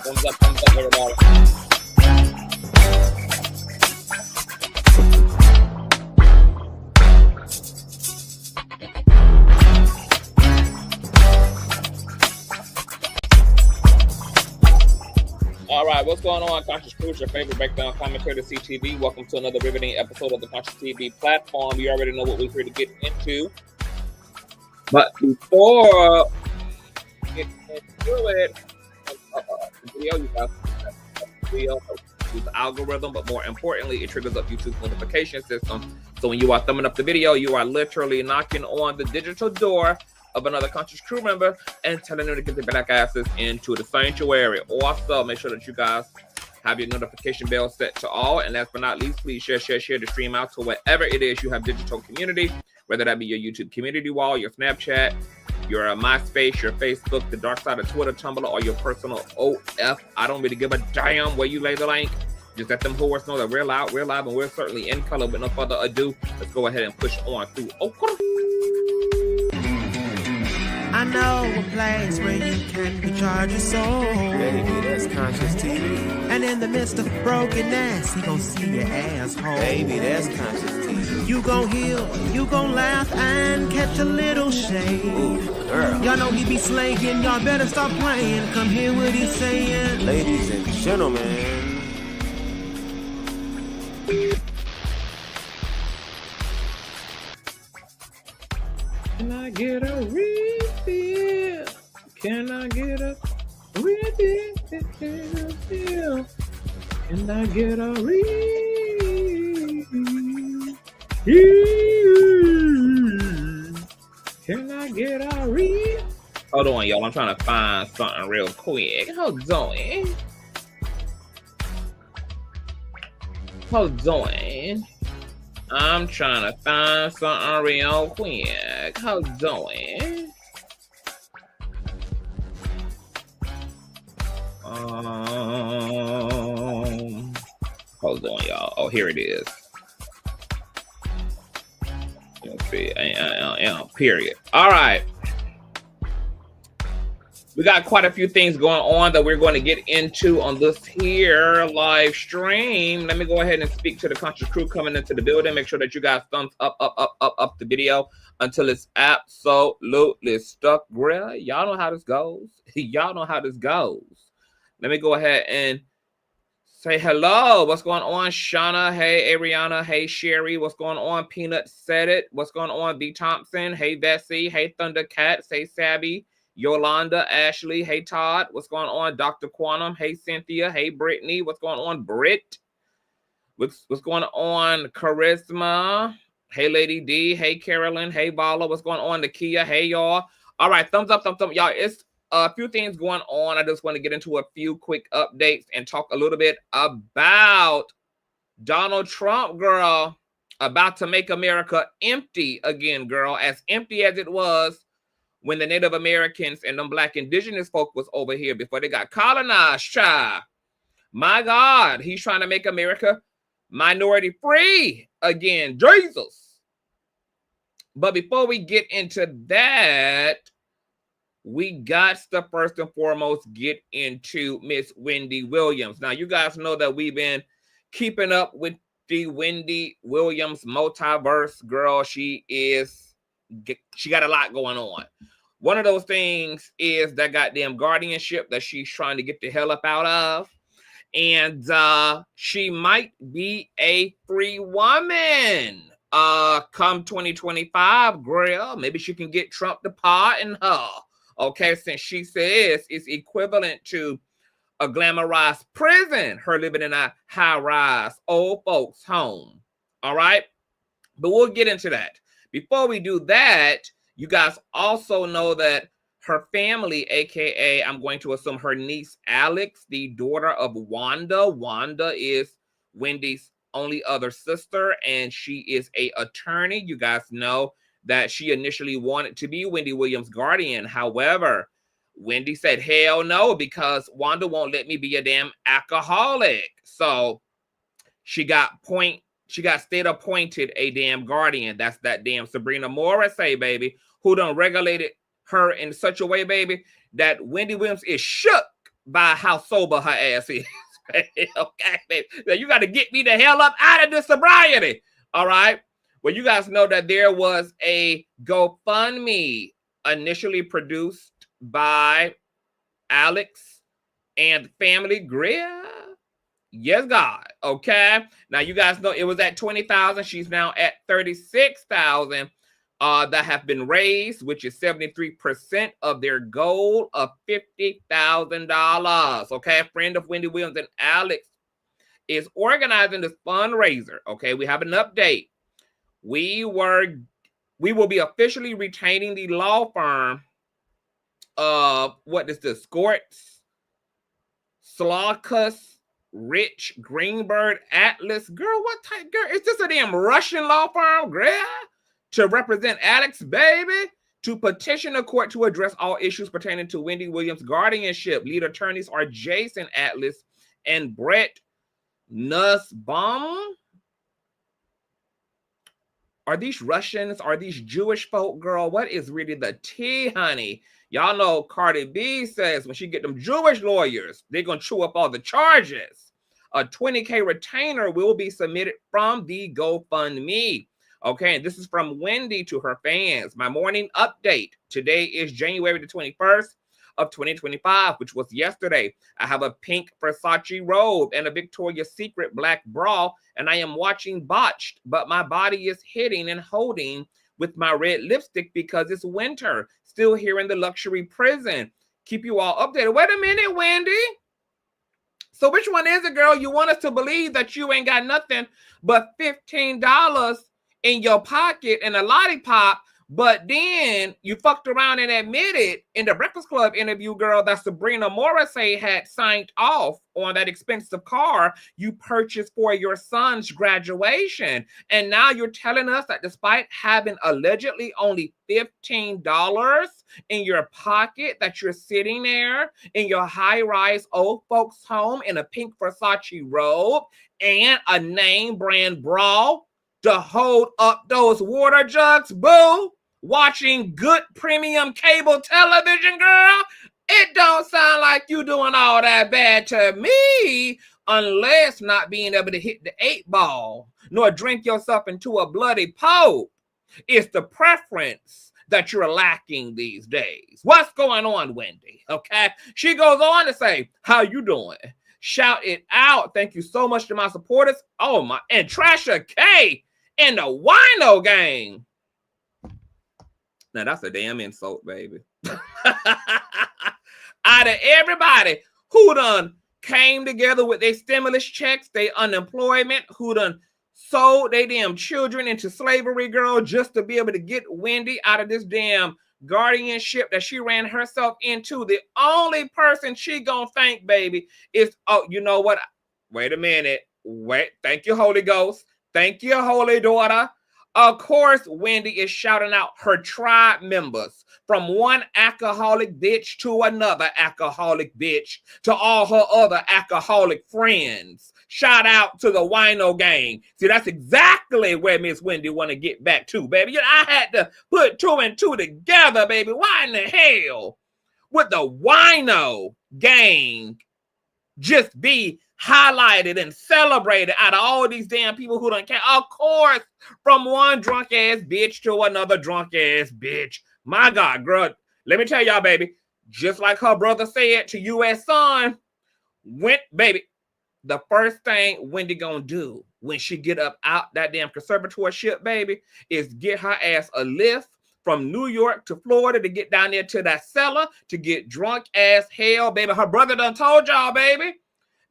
Thumbs up, everybody. All right, what's going on, Consciouztv, your favorite breakdown commentator, CTV. Welcome to another riveting episode of the Consciouztv platform. You already know what we're here to get into. But before we get into it, the video, you guys, video use the algorithm, but more importantly, it triggers up YouTube's notification system. So when you are thumbing up the video, you are literally knocking on the digital door of another Conscious crew member and telling them to get their black asses into the sanctuary. Also, make sure that you guys have your notification bell set to all. And last but not least, please share the stream out to wherever it is you have digital community, whether that be your YouTube community wall, your Snapchat, your MySpace, your Facebook, the dark side of Twitter, Tumblr, or your personal OF. I don't really give a damn where you lay the link. Just let them whores know that we're live, and we're certainly in color. With no further ado, let's go ahead and push on through. I know a place where you can recharge your soul. Baby, that's Consciouztv. And in the midst of brokenness, he gon' see your asshole. Baby, that's Consciouztv. You gon' heal, you gon' laugh and catch a little shade. Ooh, girl. Y'all know he be slaying, y'all better stop playing. Come hear what he's saying. Ladies and gentlemen. Can I get a refill? Can I get a refill? Can I get a refill? Can I get a refill? Hold on, y'all. I'm trying to find something real quick. Hold on. I'm trying to find something real quick. Hold on. Hold on, y'all. Oh, here it is. Let's see. Period. All right. We got quite a few things going on that we're going to get into on this here live stream. Let me go ahead and speak to the Conscious crew coming into the building. Make sure that you guys thumbs up the video until it's absolutely stuck. Grill. Y'all know how this goes. Y'all know how this goes. Let me go ahead and say hello. What's going on, Shauna? Hey, Ariana. Hey, Sherry. What's going on? Peanut said it. What's going on, B. Thompson? Hey, Bessie. Hey, Thundercats. Hey, Sabby. Yolanda, Ashley, hey Todd, what's going on? Dr. Quantum, hey Cynthia, hey Brittany, what's going on? Britt, what's going on? Charisma, hey Lady D, hey Carolyn, hey Bala, what's going on? Nakia, hey y'all. All right, thumbs up, y'all. It's a few things going on. I just want to get into a few quick updates and talk a little bit about Donald Trump, girl, about to make America empty again, girl, as empty as it was when the Native Americans and them Black indigenous folk was over here before they got colonized, child. My God, he's trying to make America minority free again, Jesus. But before we get into that, we got to first and foremost get into Miss Wendy Williams. Now, you guys know that we've been keeping up with the Wendy Williams multiverse, girl. She got a lot going on. One of those things is that goddamn guardianship that she's trying to get the hell up out of. And she might be a free woman come 2025, girl. Maybe she can get Trump to pardon her. Okay, since she says it's equivalent to a glamorized prison, her living in a high-rise old folks home. All right? But we'll get into that. Before we do that, you guys also know that her family, aka I'm going to assume her niece Alex, the daughter of Wanda. Wanda is Wendy's only other sister, and she is an attorney. You guys know that she initially wanted to be Wendy Williams' guardian. However, Wendy said, hell no, because Wanda won't let me be a damn alcoholic. So she got state appointed a damn guardian. That's that damn Sabrina Morrissey, baby, who done regulated her in such a way, baby, that Wendy Williams is shook by how sober her ass is. Okay, baby. Now you got to get me the hell up out of this sobriety. All right. Well, you guys know that there was a GoFundMe initially produced by Alex and family Greer. Yes, God. Okay. Now you guys know it was at 20,000. She's now at 36,000 that have been raised, which is 73% of their goal of $50,000. Okay. A friend of Wendy Williams and Alex is organizing this fundraiser. Okay. We have an update. We will be officially retaining the law firm of what is this? Scorts, Slaukus, Rich, Greenberg, Atlas. Girl, what type? Girl, is this a damn Russian law firm, girl? To represent Alex, baby? To petition the court to address all issues pertaining to Wendy Williams' guardianship. Lead attorneys are Jason Atlas and Brett Nussbaum. Are these Russians? Are these Jewish folk, girl? What is really the tea, honey? Y'all know Cardi B says when she get them Jewish lawyers, they're going to chew up all the charges. A $20K retainer will be submitted from the GoFundMe. Okay, and this is from Wendy to her fans. My morning update. Today is January the 21st of 2025, which was yesterday. I have a pink Versace robe and a Victoria's Secret black bra, and I am watching Botched, but my body is hitting and holding with my red lipstick because it's winter. Still here in the luxury prison. Keep you all updated. Wait a minute, Wendy. So which one is it, girl? You want us to believe that you ain't got nothing but $15 in your pocket and a lollipop, but then you fucked around and admitted in the Breakfast Club interview, girl, that Sabrina Morrissey had signed off on that expensive car you purchased for your son's graduation. And now you're telling us that despite having allegedly only $15 in your pocket, that you're sitting there in your high-rise old folks home in a pink Versace robe and a name brand bra to hold up those water jugs, boo, watching good premium cable television, girl. It don't sound like you doing all that bad to me, unless not being able to hit the 8-ball, nor drink yourself into a bloody pope. It's the preference that you're lacking these days. What's going on, Wendy? Okay. She goes on to say, how you doing? Shout it out. Thank you so much to my supporters. Oh my, and Trasha K in the Wino gang. Now that's a damn insult, baby. Out of everybody who done came together with their stimulus checks, their unemployment, who done sold their damn children into slavery, girl, just to be able to get Wendy out of this damn guardianship that she ran herself into. The only person she gonna thank, baby, is, oh, you know what? Wait a minute. Wait. Thank you, Holy Ghost. Thank you, Holy Daughter. Of course, Wendy is shouting out her tribe members, from one alcoholic bitch to another alcoholic bitch to all her other alcoholic friends. Shout out to the Wino gang. See, that's exactly where Miss Wendy want to get back to, baby. You know, I had to put 2 and 2 together, baby. Why in the hell would the Wino gang just be highlighted and celebrated out of all these damn people who don't care? Of course, from one drunk ass bitch to another drunk ass bitch. My God, girl, let me tell y'all, baby, just like her brother said to U.S. Son, baby, the first thing Wendy gonna do when she get up out that damn conservatorship, baby, is get her ass a lift from New York to Florida to get down there to that cellar to get drunk as hell, baby. Her brother done told y'all, baby,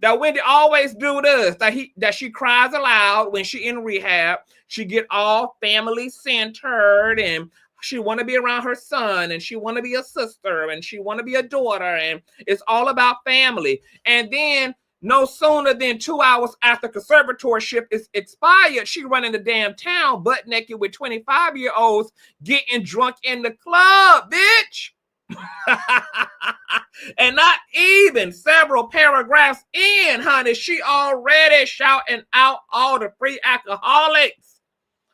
that Wendy always do this, that she cries aloud when she in rehab. She get all family centered and she want to be around her son and she want to be a sister and she want to be a daughter and it's all about family. And then no sooner than 2 hours after conservatorship is expired, she running the damn town butt naked with 25-year-olds getting drunk in the club, bitch. And not even several paragraphs in, honey, she already shouting out all the free alcoholics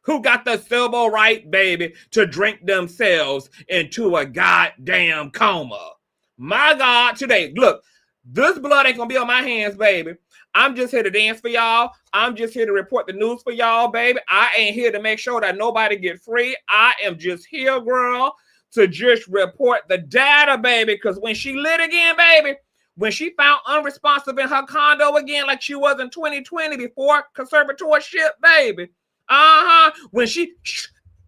who got the civil right, baby, to drink themselves into a goddamn coma. My God, today, look, This blood ain't gonna be on my hands, baby. I'm just here to dance for y'all. I'm just here to report the news for y'all, baby. I ain't here to make sure that nobody get free. I am just here, girl, to just report the data, baby. Because when she lit again, baby, when she found unresponsive in her condo again, like she was in 2020 before conservatorship, baby. When she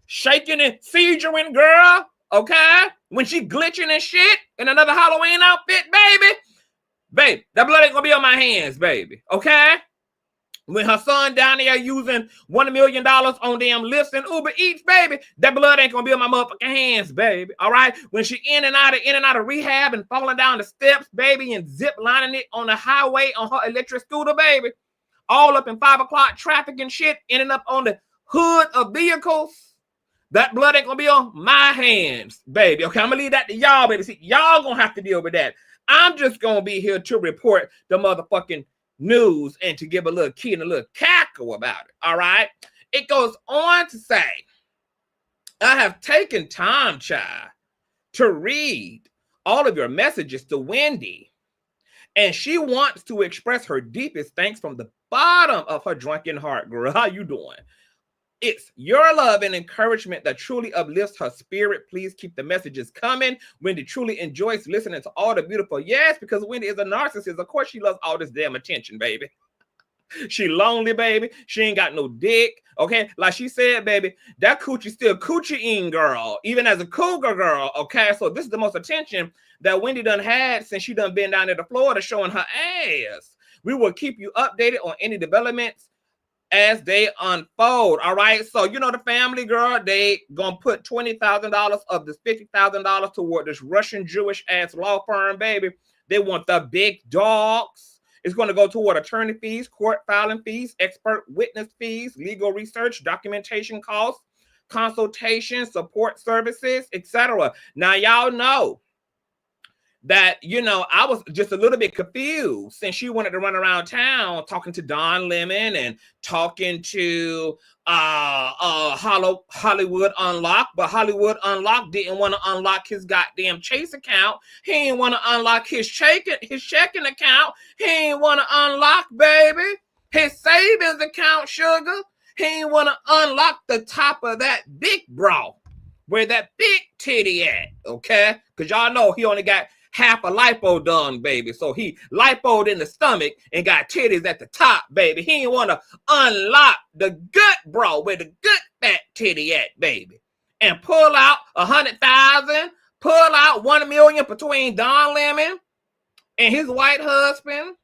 shaking and seizuring, girl, okay? When she glitching and shit in another Halloween outfit, baby. Babe, that blood ain't gonna be on my hands, baby, okay? When her son down there using $1 million on them lifts and Uber Eats, baby, that blood ain't gonna be on my motherfucking hands, baby, all right? When she in and out of rehab and falling down the steps, baby, and zip lining it on the highway on her electric scooter, baby, all up in 5 o'clock traffic and shit, ending up on the hood of vehicles, that blood ain't gonna be on my hands, baby, okay? I'm gonna leave that to y'all, baby. See, y'all gonna have to deal with that. I'm just going to be here to report the motherfucking news and to give a little key and a little cackle about it, all right? It goes on to say, I have taken time, child, to read all of your messages to Wendy, and she wants to express her deepest thanks from the bottom of her drunken heart. Girl, how you doing? It's your love and encouragement that truly uplifts her spirit. Please keep the messages coming. Wendy truly enjoys listening to all the beautiful. Yes, because Wendy is a narcissist. Of course, she loves all this damn attention, baby. She lonely, baby. She ain't got no dick. Okay, like she said, baby, that coochie still coochie-ing, girl, even as a cougar girl. Okay, so this is the most attention that Wendy done had since she done been down there to Florida showing her ass. We will keep you updated on any developments as they unfold, all right? So, you know, the family, girl, they gonna put $20,000 of this $50,000 toward this Russian Jewish-ass law firm, baby. They want the big dogs. It's gonna go toward attorney fees, court filing fees, expert witness fees, legal research, documentation costs, consultation, support services, etc. Now, y'all know that, you know, I was just a little bit confused since she wanted to run around town talking to Don Lemon and talking to Hollywood Unlocked, but Hollywood Unlocked didn't want to unlock his goddamn Chase account. He didn't want to unlock his checking account. He didn't want to unlock, baby, his savings account, sugar. He didn't want to unlock the top of that big bra, where that big titty at, okay? Because y'all know he only got half a lipo done, baby. So he lipoed in the stomach and got titties at the top, baby. He didn't want to unlock the gut bra where the good fat titty at, baby. And pull out 100,000, pull out 1 million between Don Lemon and his white husband,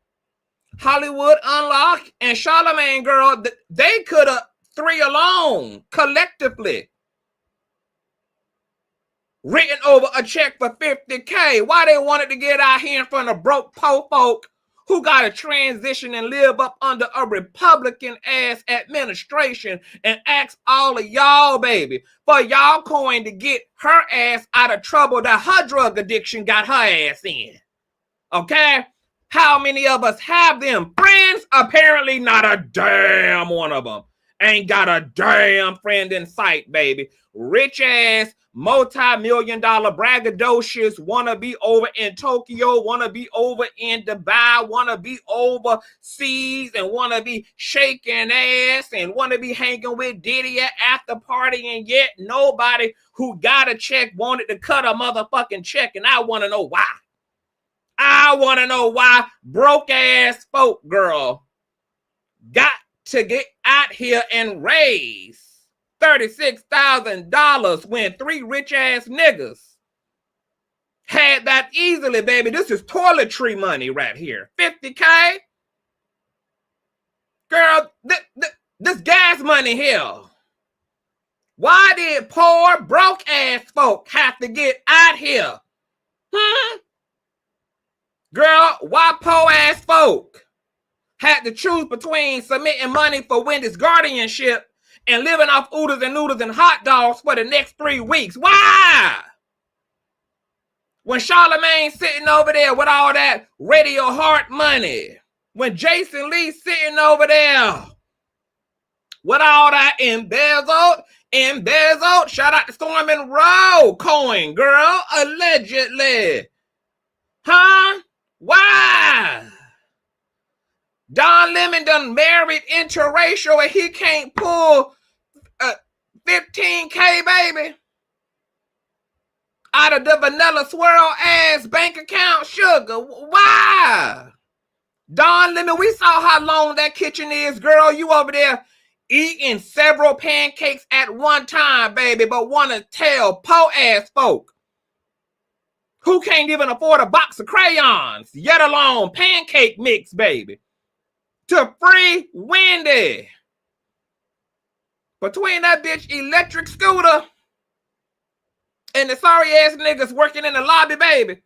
Hollywood Unlocked, and Charlamagne, girl. They could have three alone collectively written over a check for $50K. Why they wanted to get out here in front of broke po folk who got to transition and live up under a Republican-ass administration and ask all of y'all, baby, for y'all coin to get her ass out of trouble that her drug addiction got her ass in. Okay? How many of us have them friends? Apparently not a damn one of them. Ain't got a damn friend in sight, baby. Rich ass, multi-million-dollar braggadocious, wanna be over in Tokyo, wanna be over in Dubai, wanna be overseas, and wanna be shaking ass, and wanna be hanging with Diddy at after party, and yet nobody who got a check wanted to cut a motherfucking check, and I wanna know why. I wanna know why broke ass folk, girl, got to get out here and raise $36,000 when 3 rich ass niggas had that easily, baby. This is toiletry money right here. $50K? Girl, this gas money here. Why did poor, broke ass folk have to get out here? Girl, why poor ass folk had to choose between submitting money for Wendy's guardianship and living off oodles and noodles and hot dogs for the next 3 weeks? Why? When Charlamagne sitting over there with all that Radio Heart money, when Jason Lee sitting over there with all that embezzled, shout out to Storm and Roll coin, girl, allegedly. Huh? Why? Don Lemon done married interracial and he can't pull 15K, baby, out of the vanilla swirl ass bank account. Sugar, why? Don Lemon, we saw how long that kitchen is, girl. You over there eating several pancakes at one time, baby, but want to tell po ass folk who can't even afford a box of crayons, yet alone pancake mix, baby, to free Wendy. Between that bitch electric scooter and the sorry ass niggas working in the lobby, baby,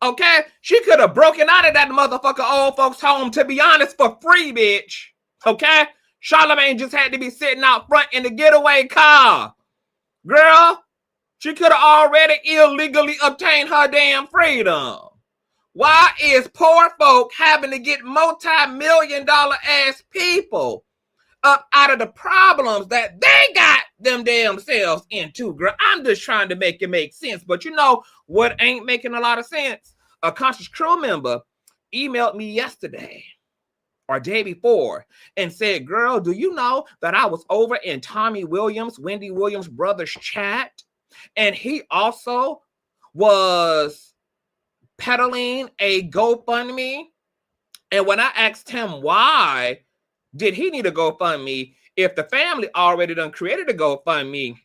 okay? She could have broken out of that motherfucker old folks home, to be honest, for free, bitch, okay? Charlamagne just had to be sitting out front in the getaway car. Girl, she could have already illegally obtained her damn freedom. Why is poor folk having to get multi-million-dollar ass people up out of the problems that they got them damn selves into, girl? I'm just trying to make it make sense. But you know what ain't making a lot of sense? A Conscious crew member emailed me yesterday or day before and said, girl, do you know that I was over in Tommy Williams, Wendy Williams' brother's chat, and he also was peddling a GoFundMe? And when I asked him why did he need a GoFundMe if the family already done created a GoFundMe,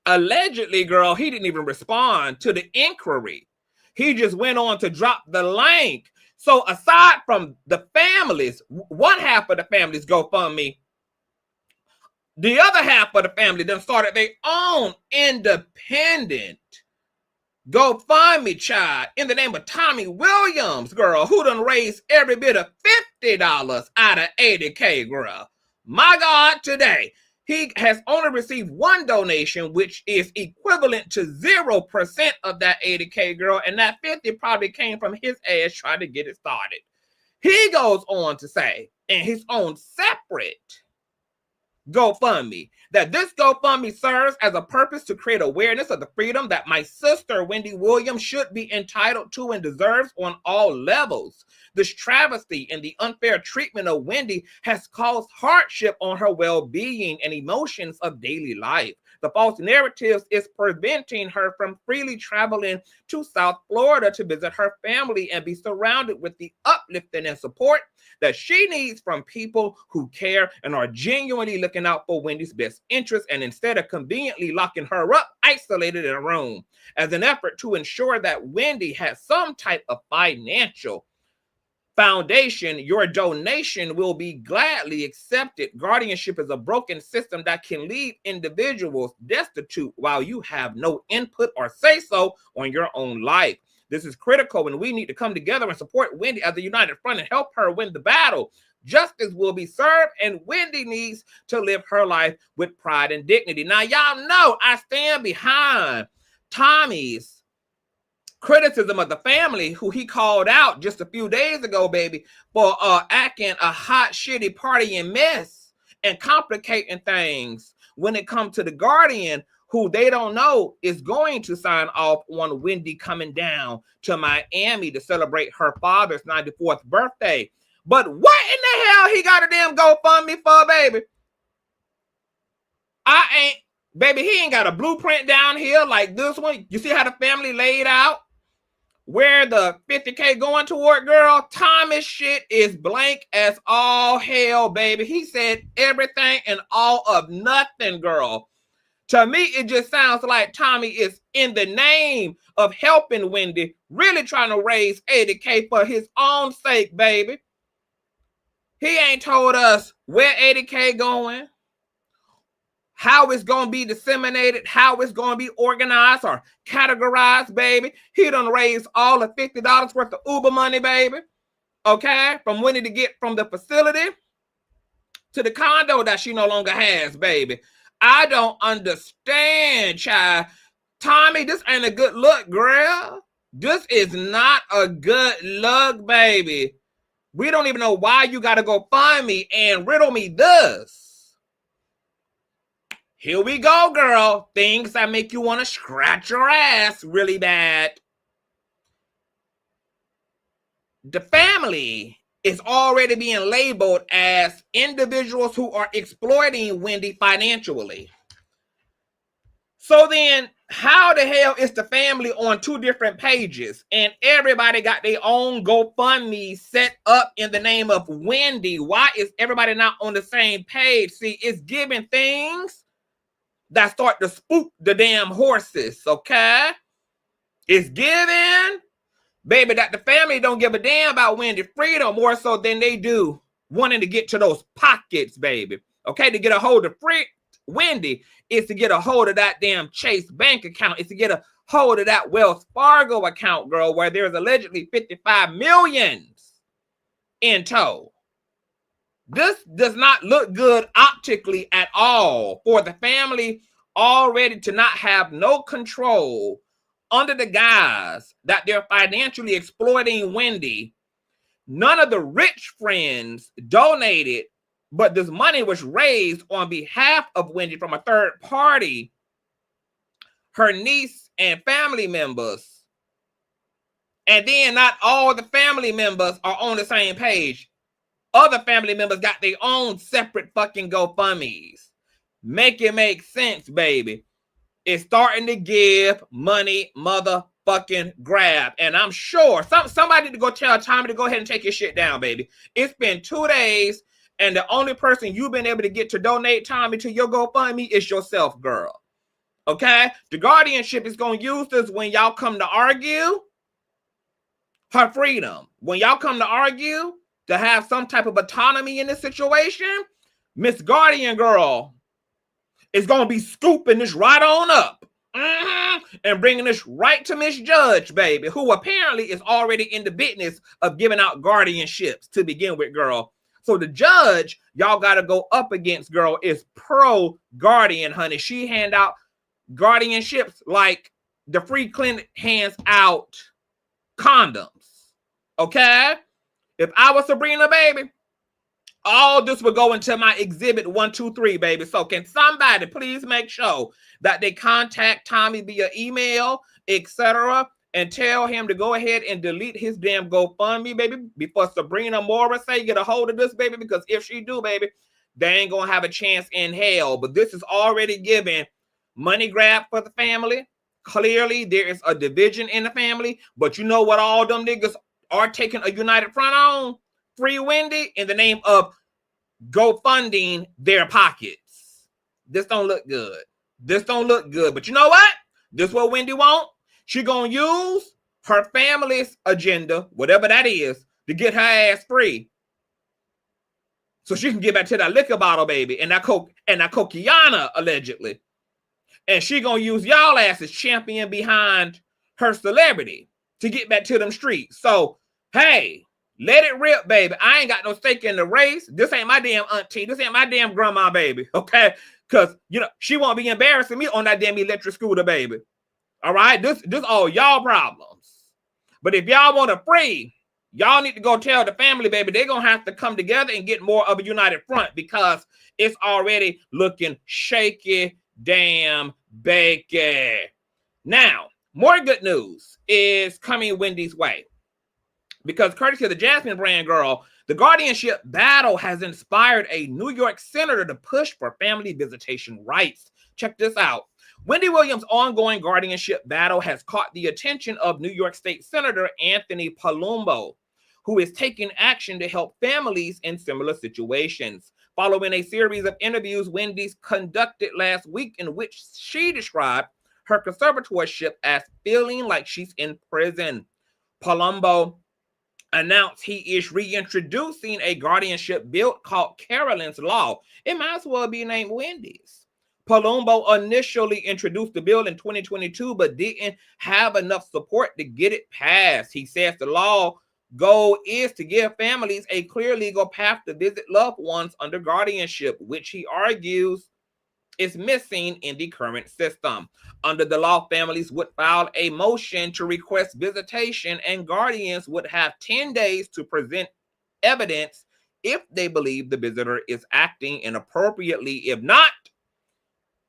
allegedly, girl, he didn't even respond to the inquiry. He just went on to drop the link. So aside from the families, one half of the family's GoFundMe, the other half of the family done started their own independent GoFundMe, child, in the name of Tommy Williams, girl, who done raised every bit of $50 out of 80K, girl. My God, today, he has only received one donation, which is equivalent to 0% of that 80K, girl, and that 50 probably came from his ass trying to get it started. He goes on to say, in his own separate GoFundMe, that this GoFundMe serves as a purpose to create awareness of the freedom that my sister, Wendy Williams, should be entitled to and deserves on all levels. This travesty and the unfair treatment of Wendy has caused hardship on her well-being and emotions of daily life. The false narratives is preventing her from freely traveling to South Florida to visit her family and be surrounded with the uplifting and support that she needs from people who care and are genuinely looking out for Wendy's best interest, and instead of conveniently locking her up, isolated in a room, as an effort to ensure that Wendy has some type of financial foundation, your donation will be gladly accepted. Guardianship is a broken system that can leave individuals destitute while you have no input or say-so on your own life. This is critical, and we need to come together and support Wendy as a united front and help her win the battle. Justice will be served, and Wendy needs to live her life with pride and dignity. Now, y'all know I stand behind Tommy's criticism of the family, who he called out just a few days ago, baby, for acting a hot, shitty partying mess and complicating things when it comes to the Guardian, who they don't know is going to sign off on Wendy coming down to Miami to celebrate her father's 94th birthday. But what in the hell he got a damn GoFundMe for, baby? Baby, he ain't got a blueprint down here like this one. You see how the family laid out where the 50K going toward, girl? Tommy's shit is blank as all hell, baby. He said everything and all of nothing, girl. To me, it just sounds like Tommy is, in the name of helping Wendy, really trying to raise 80K for his own sake, baby. He ain't told us where 80K going, how it's going to be disseminated, how it's going to be organized or categorized, baby. He done raised all the $50 worth of Uber money, baby, okay, from Wendy to get from the facility to the condo that she no longer has, baby. I don't understand, child. Tommy, this ain't a good look, girl. This is not a good look, baby. We don't even know why you got to go find me and riddle me this. Here we go, girl. Things that make you want to scratch your ass really bad. the family is already being labeled as individuals who are exploiting Wendy financially. So then, how the hell is the family on two different pages and everybody got their own GoFundMe set up in the name of Wendy? Why is everybody not on the same page? See, it's giving things that start to spook the damn horses, okay? It's giving, baby, that the family don't give a damn about Wendy freedom more so than they do wanting to get to those pockets, baby. Okay, to get a hold of Wendy is to get a hold of that damn Chase bank account. It's to get a hold of that Wells Fargo account, girl, where there's allegedly 55 million in tow. This does not look good optically at all for the family already to not have no control under the guise that they're financially exploiting Wendy. None of the rich friends donated, but this money was raised on behalf of Wendy from a third party, her niece and family members. And then not all the family members are on the same page. Other family members got their own separate fucking GoFundMes. Make it make sense, baby. It's starting to give money motherfucking grab. And I'm sure somebody to go tell Tommy to go ahead and take your shit down, baby. It's been 2 days, and the only person you've been able to get to donate, Tommy, to your GoFundMe is yourself, girl. Okay? The Guardianship is going to use this when y'all come to argue her freedom. When y'all come to argue to have some type of autonomy in this situation, Miss Guardian Girl is going to be scooping this right on up and bringing this right to Miss Judge, baby, who apparently is already in the business of giving out guardianships to begin with, girl. So the judge y'all got to go up against, girl, is pro-guardian, honey. She hand out guardianships like the free clinic hands out condoms, okay? If I was Sabrina, baby, all this would go into my exhibit 123, baby. So can somebody please make sure that they contact Tommy via email, etc., and tell him to go ahead and delete his damn GoFundMe, baby, before Sabrina Morrissey get a hold of this, baby, because if she do, baby, they ain't gonna have a chance in hell. But this is already giving money grab for the family. Clearly, there is a division in the family, but you know what all them niggas are taking a united front on? Free Wendy in the name of GoFunding their pockets. This don't look good. This don't look good. But you know what? This is what Wendy want. She gonna use her family's agenda, whatever that is, to get her ass free. So she can get back to that liquor bottle, baby, and that Coquiana, allegedly. And she gonna use y'all asses champion behind her celebrity to get back to them streets. So, hey, let it rip, baby. I ain't got no stake in the race. This ain't my damn auntie. This ain't my damn grandma, baby. Okay? Because, you know, she won't be embarrassing me on that damn electric scooter, baby. All right? This all y'all problems. But if y'all want to free, y'all need to go tell the family, baby, they're going to have to come together and get more of a united front because it's already looking shaky, damn bakey. Now, more good news is coming Wendy's way. Because courtesy of the Jasmine brand, girl, the guardianship battle has inspired a New York senator to push for family visitation rights. Check this out. Wendy Williams' ongoing guardianship battle has caught the attention of New York State Senator Anthony Palumbo, who is taking action to help families in similar situations. Following a series of interviews Wendy's conducted last week in which she described her conservatorship as feeling like she's in prison, Palumbo announced he is reintroducing a guardianship bill called Carolyn's Law. It might as well be named Wendy's. Palumbo initially introduced the bill in 2022, but didn't have enough support to get it passed. He says the law goal is to give families a clear legal path to visit loved ones under guardianship, which he argues is missing in the current system. Under the law, families would file a motion to request visitation, and guardians would have 10 days to present evidence if they believe the visitor is acting inappropriately. If not,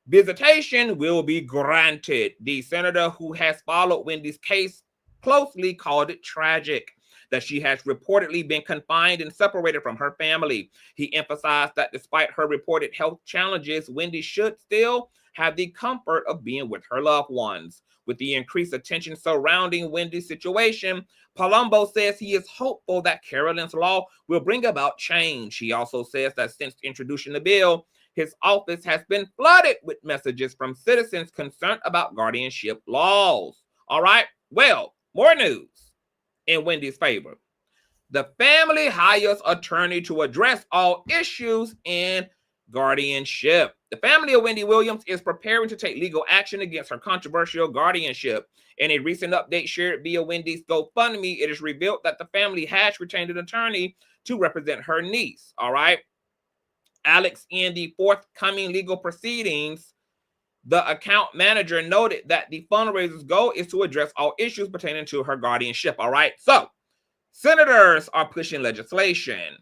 visitation will be granted. The senator, who has followed Wendy's case closely, called it tragic. that she has reportedly been confined and separated from her family. He emphasized that despite her reported health challenges, Wendy should still have the comfort of being with her loved ones. With the increased attention surrounding Wendy's situation, Palumbo says he is hopeful that Carolyn's law will bring about change. He also says that since introducing the bill, his office has been flooded with messages from citizens concerned about guardianship laws. All right, well, more news in Wendy's favor. The family hires attorney to address all issues in guardianship. The family of Wendy Williams is preparing to take legal action against her controversial guardianship. In a recent update shared via Wendy's GoFundMe, it is revealed that the family has retained an attorney to represent her niece. All right. Alex, in the forthcoming legal proceedings, the account manager noted that the fundraiser's goal is to address all issues pertaining to her guardianship. All right. So, senators are pushing legislation.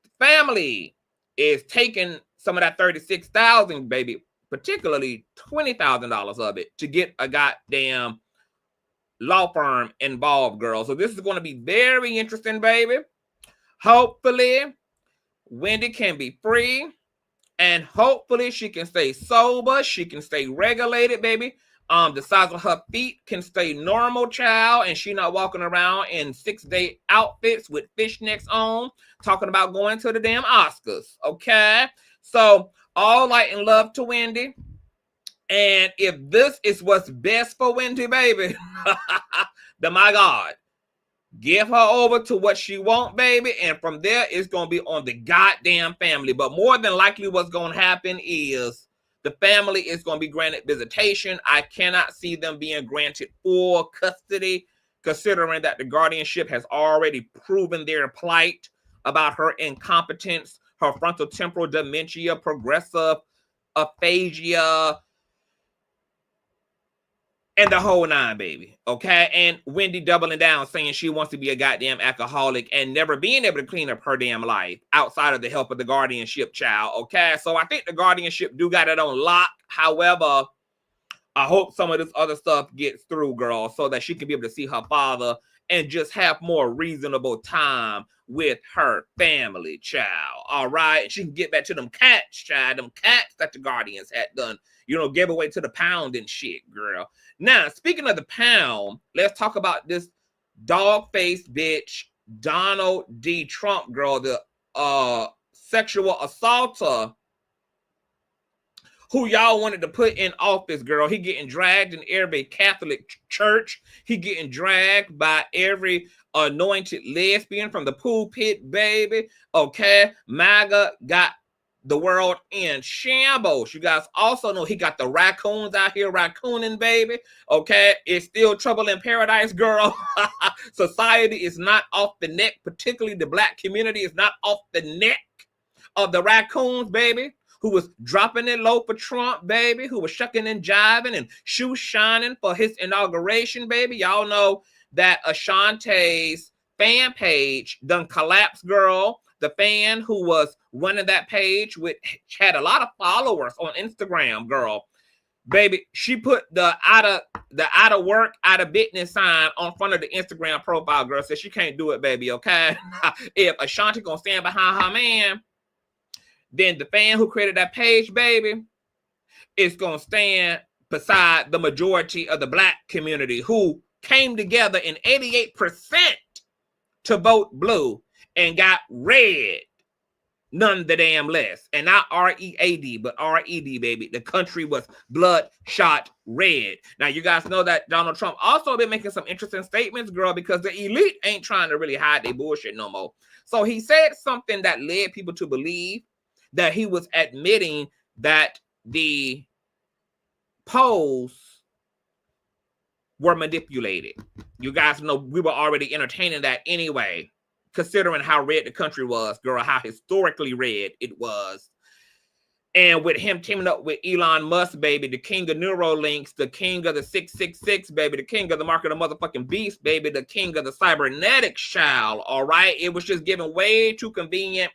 The family is taking some of that $36,000, baby, particularly $20,000 of it, to get a goddamn law firm involved, girl. So this is going to be very interesting, baby. Hopefully, Wendy can be free, and hopefully she can stay sober. She can stay regulated, baby. The size of her feet can stay normal, child, and she not walking around in 6-day outfits with fishnets on, talking about going to the damn Oscars, okay? So, all light and love to Wendy. And if this is what's best for Wendy, baby, then my God, give her over to what she want, baby, and from there, it's going to be on the goddamn family. But more than likely what's going to happen is the family is going to be granted visitation. I cannot see them being granted full custody, considering that the guardianship has already proven their plight about her incompetence, her frontotemporal dementia, progressive aphasia, and the whole nine, baby, okay? And Wendy doubling down, saying she wants to be a goddamn alcoholic and never being able to clean up her damn life outside of the help of the guardianship, child, okay? So I think the guardianship do got it on lock. However, I hope some of this other stuff gets through, girl, so that she can be able to see her father and just have more reasonable time with her family, child, all right? And she can get back to them cats, child, them cats that the Guardians had done, you know, gave away to the pound and shit, girl. Now, speaking of the pound, let's talk about this dog-faced bitch, Donald D. Trump, girl, the sexual assaulter who y'all wanted to put in office, girl. He getting dragged in every Catholic church. He getting dragged by every anointed lesbian from the pulpit, baby. Okay, MAGA got the world in shambles. You guys also know he got the raccoons out here raccooning, baby. Okay, it's still trouble in paradise, girl. Society is not off the neck, particularly the black community is not off the neck of the raccoons, baby, who was dropping it low for Trump, baby, who was shucking and jiving and shoe shining for his inauguration, baby. Y'all know that Ashanti's fan page done collapsed, girl. The fan who was running that page had a lot of followers on Instagram, girl. Baby, she put the out of work, out of business sign on front of the Instagram profile, girl. Said she can't do it, baby, okay? If Ashanti gonna stand behind her man, then the fan who created that page, baby, is going to stand beside the majority of the black community who came together in 88% to vote blue and got red, none the damn less. And not R-E-A-D, but R-E-D, baby. The country was bloodshot red. Now, you guys know that Donald Trump also been making some interesting statements, girl, because the elite ain't trying to really hide their bullshit no more. So he said something that led people to believe that he was admitting that the polls were manipulated. You guys know we were already entertaining that anyway, considering how red the country was, girl, how historically red it was. And with him teaming up with Elon Musk, baby, the king of Neuralinks, the king of the 666, baby, the king of the market of motherfucking beast, baby, the king of the cybernetics, child, all right? It was just given way too convenient.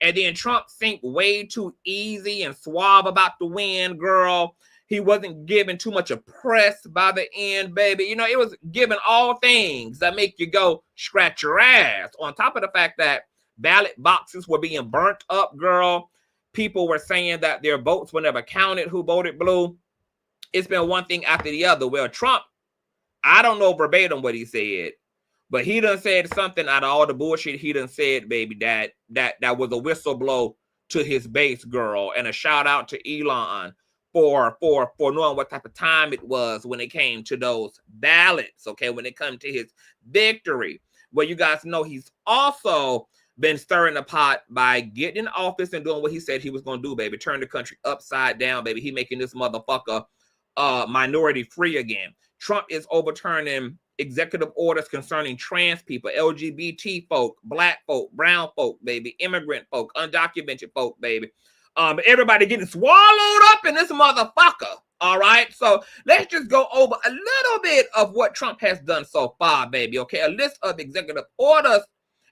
And then Trump seemed way too easy and suave about the win, girl. He wasn't given too much of press by the end, baby. You know, it was given all things that make you go scratch your ass. On top of the fact that ballot boxes were being burnt up, girl. People were saying that their votes were never counted who voted blue. It's been one thing after the other. Well, Trump, I don't know verbatim what he said, but he done said something out of all the bullshit he done said, baby, that was a whistleblow to his base, girl. And a shout out to Elon for knowing what type of time it was when it came to those ballots, okay, when it comes to his victory. Well, you guys know he's also been stirring the pot by getting in office and doing what he said he was going to do, baby. Turn the country upside down, baby. He making this motherfucker minority free again. Trump is overturning executive orders concerning trans people, LGBT folk, black folk, brown folk, baby, immigrant folk, undocumented folk, baby. Everybody getting swallowed up in this motherfucker. All right. So let's just go over a little bit of what Trump has done so far, baby. Okay. A list of executive orders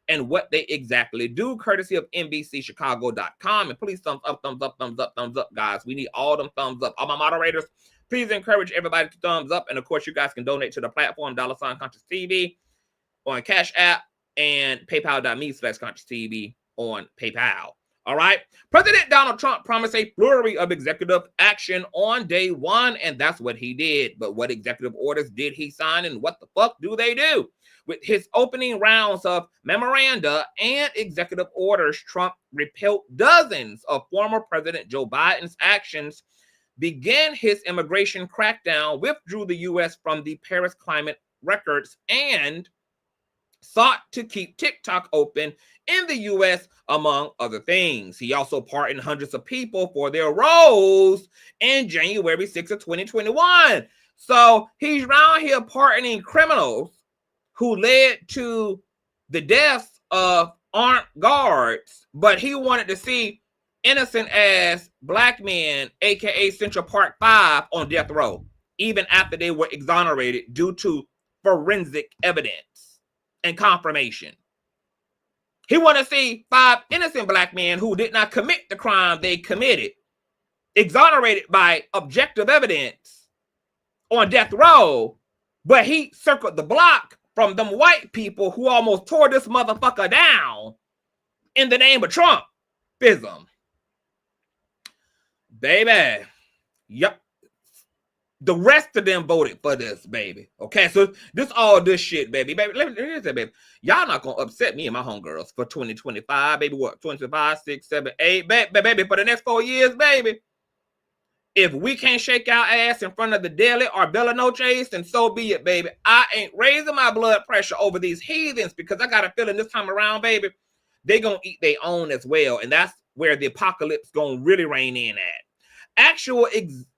and what they exactly do, courtesy of NBCChicago.com. And please thumbs up, thumbs up, thumbs up, thumbs up, guys. We need all them thumbs up. All my moderators, please encourage everybody to thumbs up. And of course, you guys can donate to the platform, $Consciouztv on Cash App and PayPal.me/ConsciouzTV on PayPal. All right. President Donald Trump promised a flurry of executive action on day one, and that's what he did. But what executive orders did he sign, and what the fuck do they do? With his opening rounds of memoranda and executive orders, Trump repealed dozens of former President Joe Biden's actions, began his immigration crackdown, withdrew the U.S. from the Paris Climate Records, and sought to keep TikTok open in the U.S., among other things. He also pardoned hundreds of people for their roles in January 6th of 2021. So he's around here pardoning criminals who led to the deaths of armed guards, but he wanted to see innocent ass black men, aka Central Park 5, on death row, even after they were exonerated due to forensic evidence and confirmation. He wanted to see 5 innocent black men who did not commit the crime they committed, exonerated by objective evidence on death row, but he circled the block from them white people who almost tore this motherfucker down in the name of Trumpism. Baby, yep. The rest of them voted for this, baby. Okay, so this all this shit, baby. Let me say, baby. Y'all not gonna upset me and my homegirls for 2025, baby. What? 25, 6, 7, 8, baby, for the next 4 years, baby. If we can't shake our ass in front of the Daily or Bella Noches, then so be it, baby. I ain't raising my blood pressure over these heathens because I got a feeling this time around, baby, they gonna eat their own as well. And that's where the apocalypse gonna really reign in at. Actual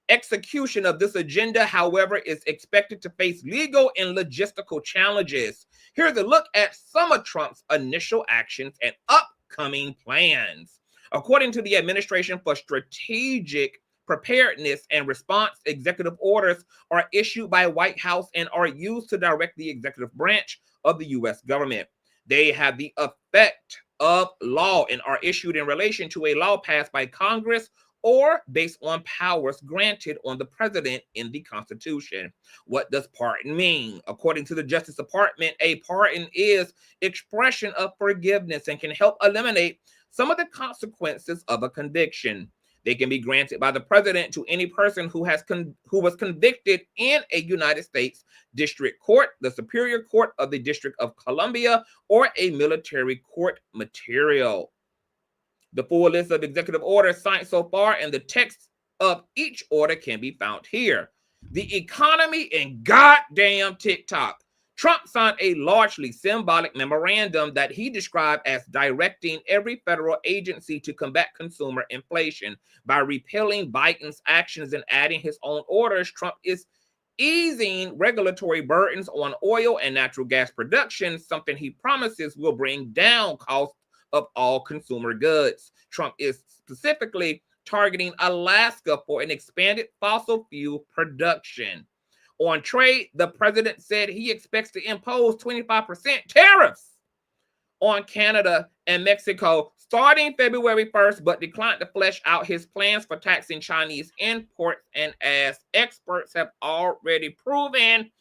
execution of this agenda, however, is expected to face legal and logistical challenges. Here's a look at some of Trump's initial actions and upcoming plans. According to the Administration for Strategic Preparedness and Response, executive orders are issued by White House and are used to direct the executive branch of the U.S. government. They have the effect of law and are issued in relation to a law passed by Congress or based on powers granted on the president in the Constitution. What does pardon mean? According to the Justice Department, a pardon is expression of forgiveness and can help eliminate some of the consequences of a conviction. They can be granted by the president to any person who was convicted in a United States District Court, the Superior Court of the District of Columbia, or a military court material. The full list of executive orders signed so far and the text of each order can be found here. The economy and goddamn TikTok. Trump signed a largely symbolic memorandum that he described as directing every federal agency to combat consumer inflation. By repealing Biden's actions and adding his own orders, Trump is easing regulatory burdens on oil and natural gas production, something he promises will bring down costs of all consumer goods. Trump is specifically targeting Alaska for an expanded fossil fuel production. On trade, the president said he expects to impose 25% tariffs on Canada and Mexico starting February 1st, but declined to flesh out his plans for taxing Chinese imports. And as experts have already proven,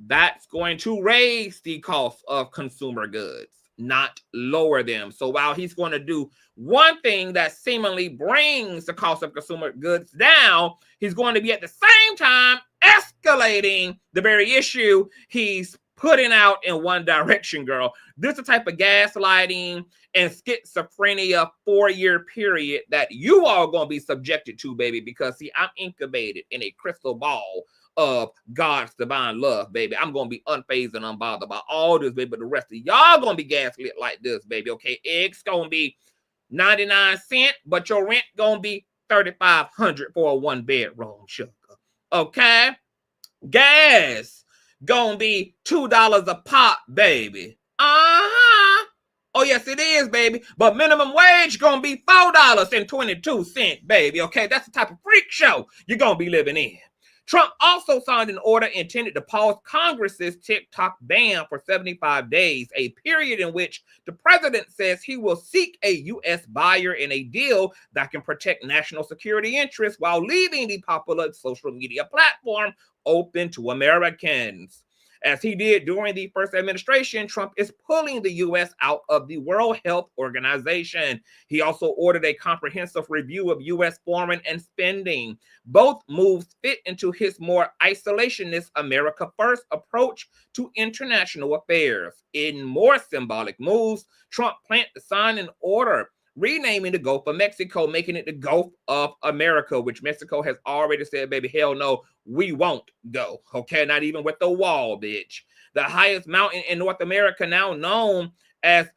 that's going to raise the cost of consumer goods, not lower them. So while he's going to do one thing that seemingly brings the cost of consumer goods down, he's going to be at the same time escalating the very issue he's putting out in one direction, girl. This is the type of gaslighting and schizophrenia 4-year period that you all going to be subjected to, baby, because see, I'm incubated in a crystal ball of God's divine love, baby. I'm going to be unfazed and unbothered by all this, baby, but the rest of y'all going to be gaslit like this, baby, okay? Eggs going to be 99 cents, but your rent going to be $3,500 for a 1-bedroom, sugar, okay? Gas going to be $2 a pop, baby. Uh-huh. Oh, yes, it is, baby. But minimum wage going to be $4.22, baby, okay? That's the type of freak show you're going to be living in. Trump also signed an order intended to pause Congress's TikTok ban for 75 days, a period in which the president says he will seek a U.S. buyer in a deal that can protect national security interests while leaving the popular social media platform open to Americans. As he did during the first administration, Trump is pulling the U.S. out of the World Health Organization. He also ordered a comprehensive review of U.S. foreign and spending. Both moves fit into his more isolationist America First approach to international affairs. In more symbolic moves, Trump planned to sign an order renaming the Gulf of Mexico, making it the Gulf of America, which Mexico has already said, baby, hell no, we won't go, okay? Not even with the wall, bitch. The highest mountain in North America, now known as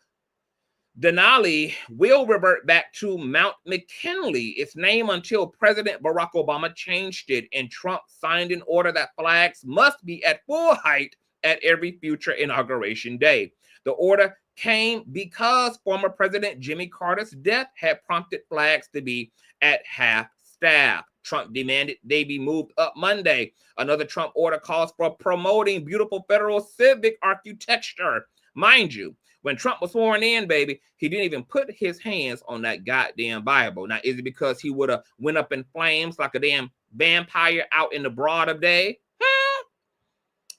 Denali, will revert back to Mount McKinley, its name until President Barack Obama changed it, and Trump signed an order that flags must be at full height at every future inauguration day. The order came because former President Jimmy Carter's death had prompted flags to be at half staff. Trump demanded they be moved up Monday. Another Trump order calls for promoting beautiful federal civic architecture. Mind you, when Trump was sworn in, baby, he didn't even put his hands on that goddamn Bible. Now, is it because he would have went up in flames like a damn vampire out in the broad of day?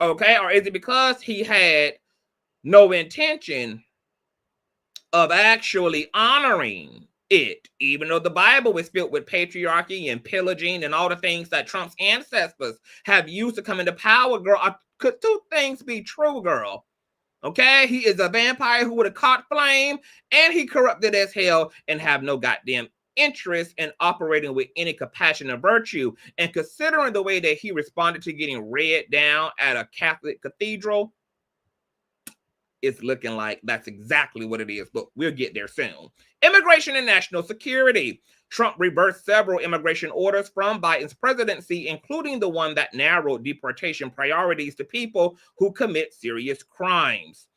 Okay, or is it because he had no intention of actually honoring it, even though the Bible is filled with patriarchy and pillaging and all the things that Trump's ancestors have used to come into power, girl? Could two things be true, girl? Okay, he is a vampire who would have caught flame, and he corrupted as hell and have no goddamn interest in operating with any compassion or virtue. And considering the way that he responded to getting read down at a Catholic cathedral, it's looking like that's exactly what it is, but we'll get there soon. Immigration and national security. Trump reversed several immigration orders from Biden's presidency, including the one that narrowed deportation priorities to people who commit serious crimes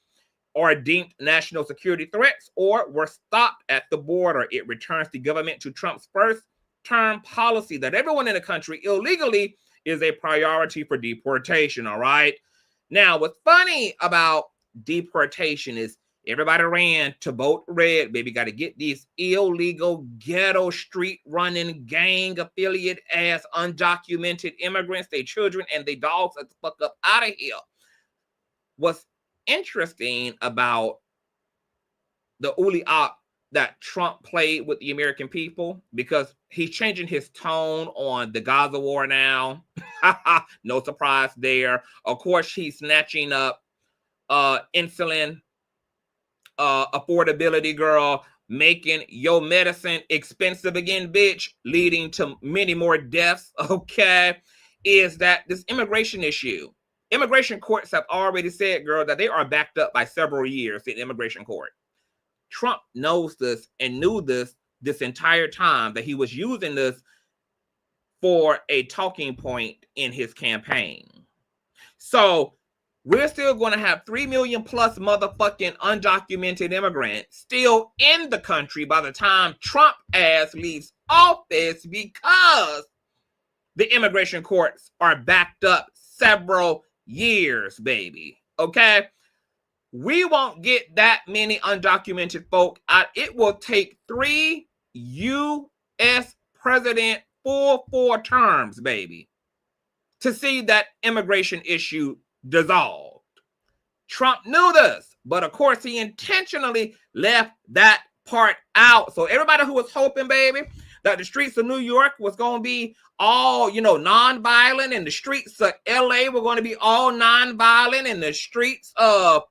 or deemed national security threats or were stopped at the border. It returns the government to Trump's first-term policy that everyone in the country illegally is a priority for deportation, all right? Now, what's funny about deportation is everybody ran to vote red, baby. Got to get these illegal ghetto street running gang affiliate ass undocumented immigrants, their children and their dogs the fuck up out of here. What's interesting about the uli op that Trump played with the American people, because he's changing his tone on the Gaza war now. No surprise there. Of course, he's snatching up insulin affordability, girl, making your medicine expensive again, bitch, leading to many more deaths, okay, is that this immigration issue. Immigration courts have already said, girl, that they are backed up by several years in immigration court. Trump knows this and knew this entire time, that he was using this for a talking point in his campaign. So we're still going to have 3 million plus motherfucking undocumented immigrants still in the country by the time Trump ass leaves office, because the immigration courts are backed up several years, baby. Okay? We won't get that many undocumented folk out. It will take 3 U.S. president full 4 terms, baby, to see that immigration issue dissolved. Trump knew this, but of course he intentionally left that part out. So everybody who was hoping, baby, that the streets of New York was going to be all, non-violent, and the streets of LA were going to be all non-violent, and the streets of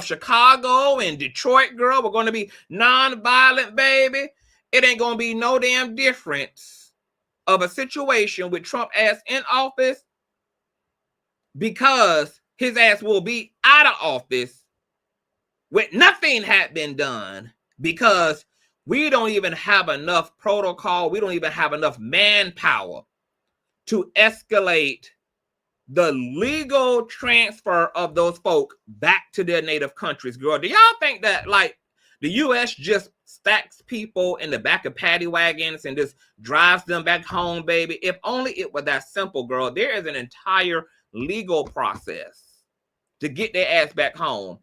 Chicago and Detroit, girl, were going to be non-violent, baby. It ain't going to be no damn difference of a situation with Trump ass in office, because his ass will be out of office with nothing had been done, because we don't even have enough protocol. We don't even have enough manpower to escalate the legal transfer of those folk back to their native countries. Girl, do y'all think that like the U.S. just stacks people in the back of paddy wagons and just drives them back home, baby? If only it were that simple, girl. There is an entire legal process to get their ass back home.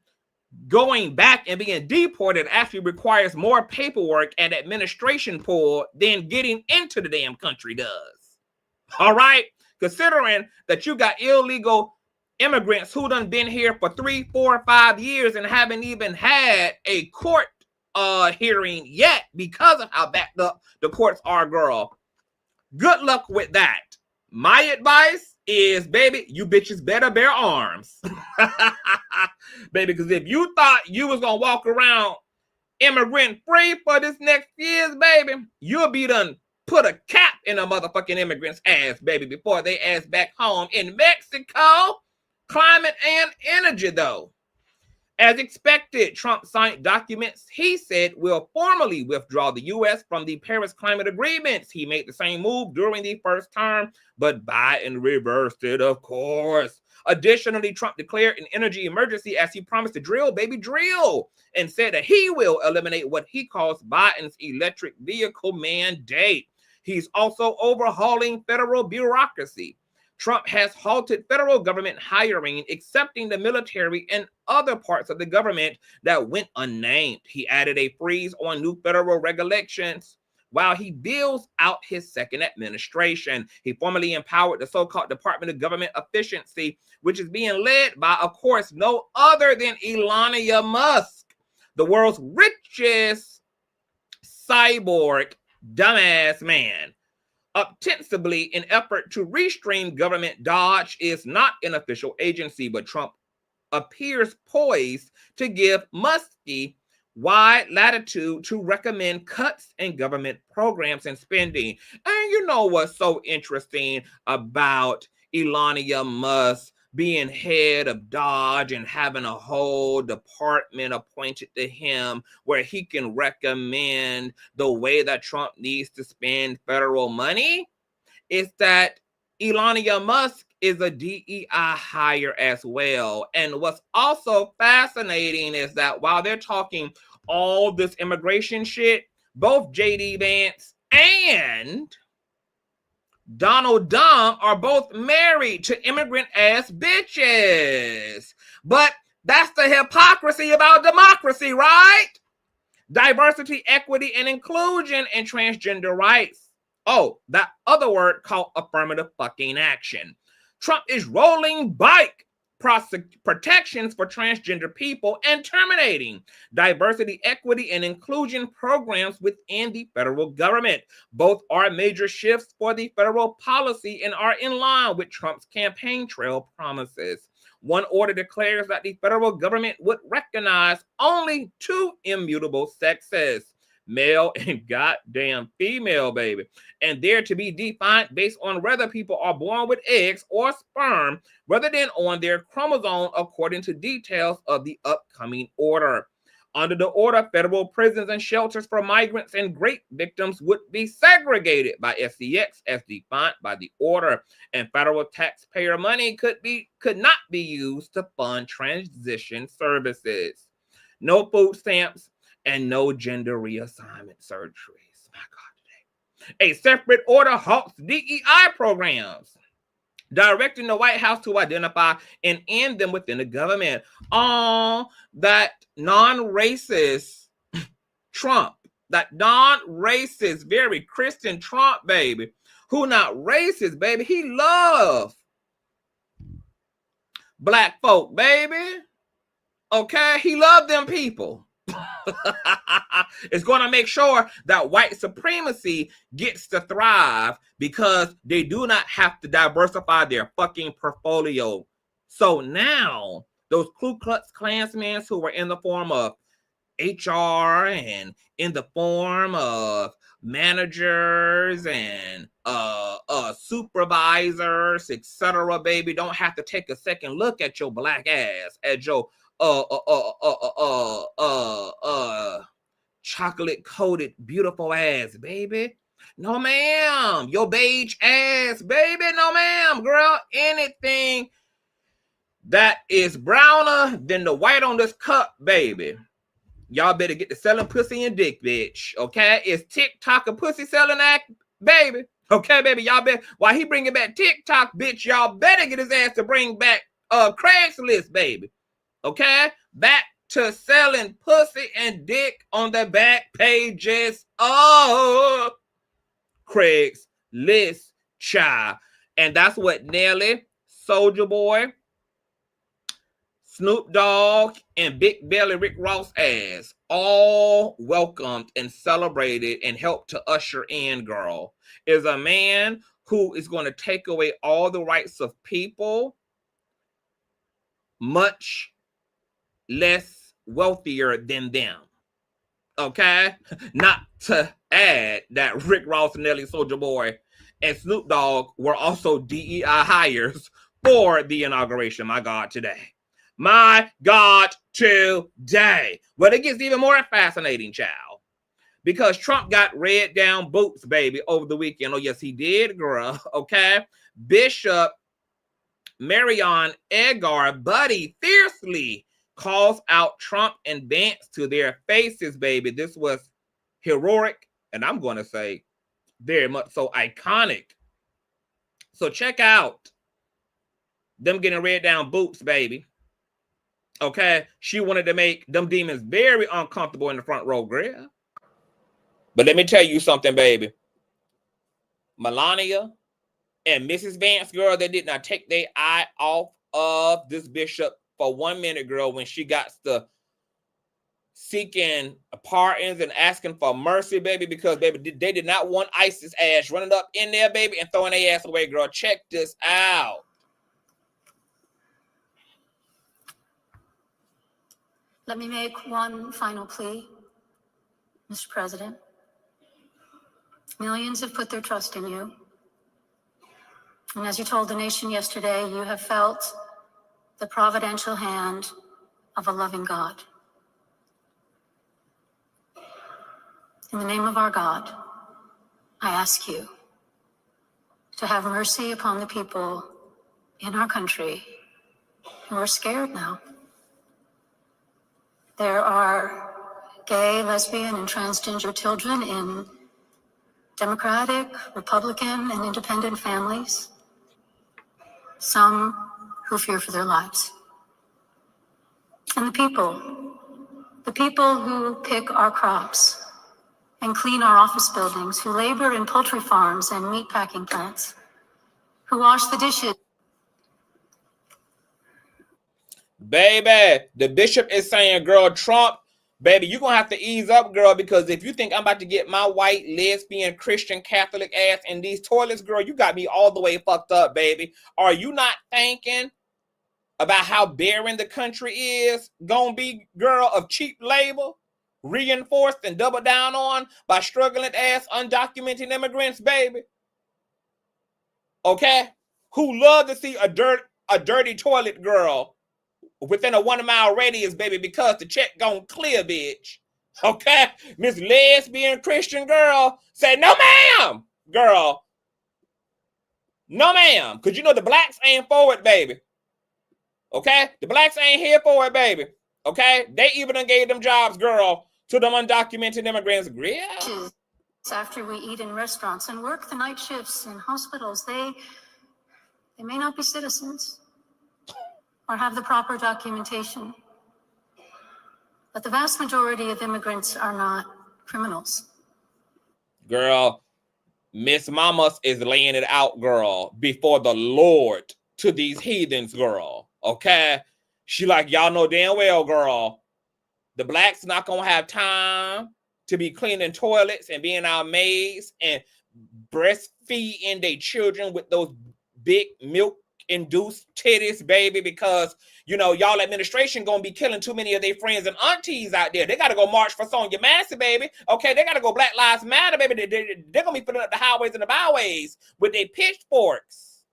Going back and being deported actually requires more paperwork and administration pull than getting into the damn country does. All right? Considering that you got illegal immigrants who done been here for 3, 4, 5 years and haven't even had a court hearing yet because of how backed up the courts are, girl. Good luck with that. My advice is, baby, you bitches better bear arms. Baby, because if you thought you was going to walk around immigrant free for this next years, baby, you'll be done put a cap in a motherfucking immigrant's ass, baby, before they ass back home. In Mexico, climate and energy, though. As expected, Trump signed documents he said will formally withdraw the U.S. from the Paris climate agreements. He made the same move during the first term, but Biden reversed it, of course. Additionally, Trump declared an energy emergency as he promised to drill, baby, drill, and said that he will eliminate what he calls Biden's electric vehicle mandate. He's also overhauling federal bureaucracy. Trump has halted federal government hiring, accepting the military and other parts of the government that went unnamed. He added a freeze on new federal regulations while he builds out his second administration. He formally empowered the so-called Department of Government Efficiency, which is being led by, of course, no other than Elon Musk, the world's richest cyborg dumbass man. Ostensibly in effort to restrain government dodge, is not an official agency, but Trump appears poised to give Muskie wide latitude to recommend cuts in government programs and spending. And you know what's so interesting about Elon Musk being head of Dodge and having a whole department appointed to him where he can recommend the way that Trump needs to spend federal money, is that Elon Musk is a DEI hire as well. And what's also fascinating is that while they're talking all this immigration shit, both J.D. Vance and Donald Trump are both married to immigrant-ass bitches. But that's the hypocrisy about democracy, right? Diversity, equity, and inclusion, and transgender rights. Oh, that other word called affirmative fucking action. Trump is rolling back protections for transgender people and terminating diversity, equity, and inclusion programs within the federal government. Both are major shifts for the federal policy and are in line with Trump's campaign trail promises. One order declares that the federal government would recognize only 2 immutable sexes, male and goddamn female, baby, and they're to be defined based on whether people are born with eggs or sperm rather than on their chromosome, according to details of the upcoming order. Under the order, federal prisons and shelters for migrants and rape victims would be segregated by SCX as defined by the order, and federal taxpayer money could not be used to fund transition services. No food stamps and no gender reassignment surgeries. My God, today. A separate order halts DEI programs. directing the White House to identify and end them within the government. That non-racist Trump, that non-racist, very Christian Trump, baby, who not racist, baby, he love black folk, baby. Okay, he love them people. It's going to make sure that white supremacy gets to thrive because they do not have to diversify their fucking portfolio. So now those Ku Klux Klansmen who were in the form of HR and in the form of managers and supervisors, etc., baby, don't have to take a second look at your black ass, at your chocolate coated beautiful ass, baby. No ma'am. Your beige ass, baby. No ma'am, girl. Anything that is browner than the white on this cup, baby, y'all better get to selling pussy and dick, bitch. Okay, it's TikTok a pussy selling act, baby. Okay, baby, y'all better, while he bringing back TikTok, bitch, y'all better get his ass to bring back Craigslist, baby. Okay, back to selling pussy and dick on the back pages of Craigslist, child. And that's what Nelly, Soulja Boy, Snoop Dogg, and Big Belly Rick Ross ass all welcomed and celebrated and helped to usher in, girl, is a man who is going to take away all the rights of people, much less wealthier than them. Okay? Not to add that Rick Ross, Nelly, Soulja Boy, and Snoop Dogg were also DEI hires for the inauguration. My God, today. My God, today. But it gets even more fascinating, child, because Trump got red down boots, baby, over the weekend. Oh, yes, he did, girl. Okay? Bishop Marion Edgar, buddy, fiercely calls out Trump and Vance to their faces, baby. This was heroic, and I'm going to say very much so iconic. So check out them getting red down boots, baby. Okay, she wanted to make them demons very uncomfortable in the front row, girl. But let me tell you something, baby. Melania and Mrs. Vance, girl, they did not take their eye off of this bishop for 1 minute, girl, when she got to seeking pardons and asking for mercy, baby, because, baby, they did not want ISIS ass running up in there, baby, and throwing their ass away, girl. Check this out. Let me make one final plea, Mr. President. Millions have put their trust in you. And as you told the nation yesterday, you have felt the providential hand of a loving God. In the name of our God, I ask you to have mercy upon the people in our country who are scared now. There are gay, lesbian, and transgender children in Democratic, Republican, and independent families. Some who fear for their lives. And the people who pick our crops and clean our office buildings, who labor in poultry farms and meat packing plants, who wash the dishes. Baby, the bishop is saying, girl, Trump, baby, you're going to have to ease up, girl, because if you think I'm about to get my white, lesbian, Christian, Catholic ass in these toilets, girl, you got me all the way fucked up, baby. Are you not thinking about how barren the country is going to be, girl, of cheap labor, reinforced and doubled down on by struggling ass, undocumented immigrants, baby? Okay? Who love to see a dirty toilet, girl, within a 1 mile radius, baby, because the check gon' clear, bitch. Okay? Miss Lesbian Christian girl say, no, ma'am, girl. No, ma'am. Because you know the blacks ain't for it, baby. Okay? The blacks ain't here for it, baby. Okay? They even done gave them jobs, girl, to them undocumented immigrants. Yeah. After we eat in restaurants and work the night shifts in hospitals, they They may not be citizens or have the proper documentation, but the vast majority of immigrants are not criminals. Girl, Miss Mamas is laying it out, girl, before the Lord to these heathens, girl. Okay? She like, y'all know damn well, girl, the blacks not gonna have time to be cleaning toilets and being our maids and breastfeeding their children with those big milk-induced titties, baby, because, you know, y'all administration gonna be killing too many of their friends and aunties out there. They gotta go march for Sonya Massey, baby. Okay, they gotta go Black Lives Matter, baby. They're gonna be putting up the highways and the byways with their pitchforks.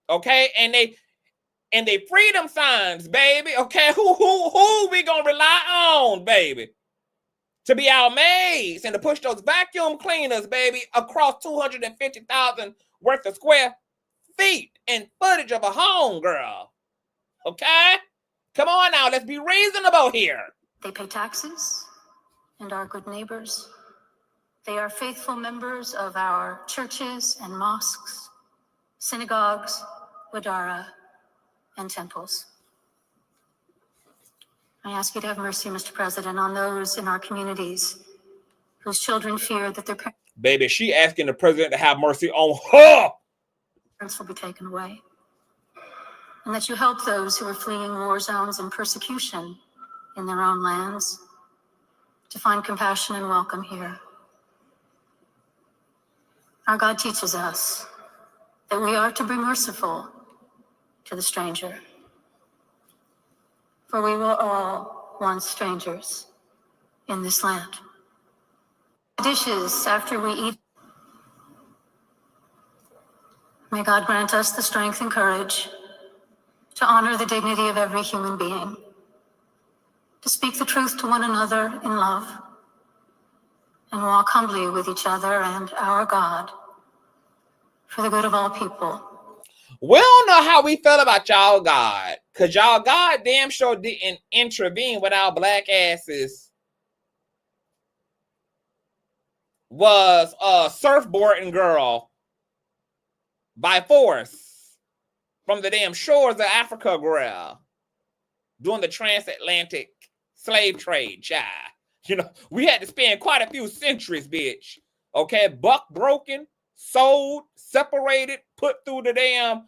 Okay, and they freedom signs, baby. Okay, who we gonna rely on, baby, to be our maids and to push those vacuum cleaners, baby, across 250,000 worth of square feet and footage of a home, girl. Okay? Come on now, let's be reasonable here. They pay taxes and are good neighbors. They are faithful members of our churches and mosques, synagogues, wadara, and temples. I ask you to have mercy, Mr. President, on those in our communities whose children fear that their Baby, she asking the president to have mercy on her. parents will be taken away. And that you help those who are fleeing war zones and persecution in their own lands to find compassion and welcome here. Our God teaches us that we are to be merciful to the stranger. For we were all once strangers in this land. Dishes after we eat. May God grant us the strength and courage to honor the dignity of every human being, to speak the truth to one another in love, and walk humbly with each other and our God for the good of all people. We don't know how we felt about y'all God, because y'all God damn sure didn't intervene when our black asses was surfboarding, girl, by force from the damn shores of Africa, girl, doing the transatlantic slave trade, child. You know, we had to spend quite a few centuries, bitch. Okay, buck broken, sold, separated, put through the damn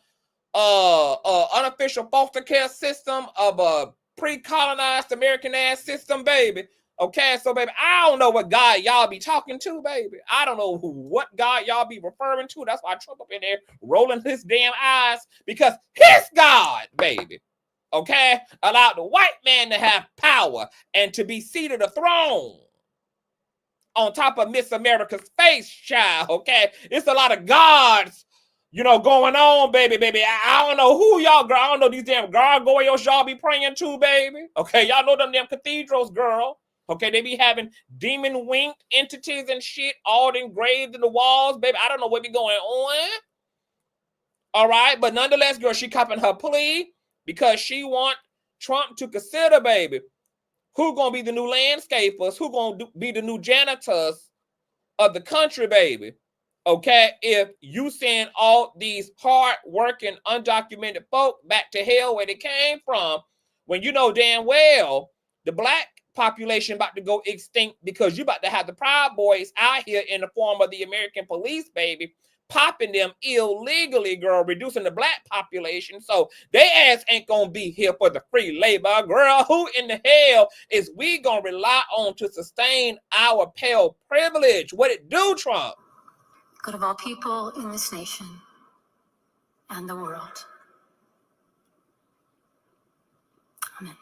unofficial foster care system of a pre-colonized American ass system, baby. Okay, so baby, I don't know what God y'all be talking to, baby. I don't know what God y'all be referring to. That's why Trump up in there rolling his damn eyes, because his God, baby, okay, allowed the white man to have power and to be seated a throne on top of Miss America's face, child. Okay, it's a lot of gods, you know, going on, baby. I don't know who y'all, girl. I don't know these damn gargoyles y'all be praying to, baby. Okay, y'all know them damn cathedrals, girl. Okay, they be having demon-winked entities and shit all engraved in the walls, baby. I don't know what be going on. All right, but nonetheless, girl, she copping her plea because she want Trump to consider, baby, who gonna be the new landscapers, who gonna be the new janitors of the country, baby. Okay, if you send all these hard-working, undocumented folk back to hell where they came from, when you know damn well the black population about to go extinct because you about to have the Proud Boys out here in the form of the American police, baby, popping them illegally, girl, reducing the black population. So they ass ain't gonna be here for the free labor, girl. Who in the hell is we gonna rely on to sustain our pale privilege? What it do, Trump? Good of all people in this nation and the world. Amen.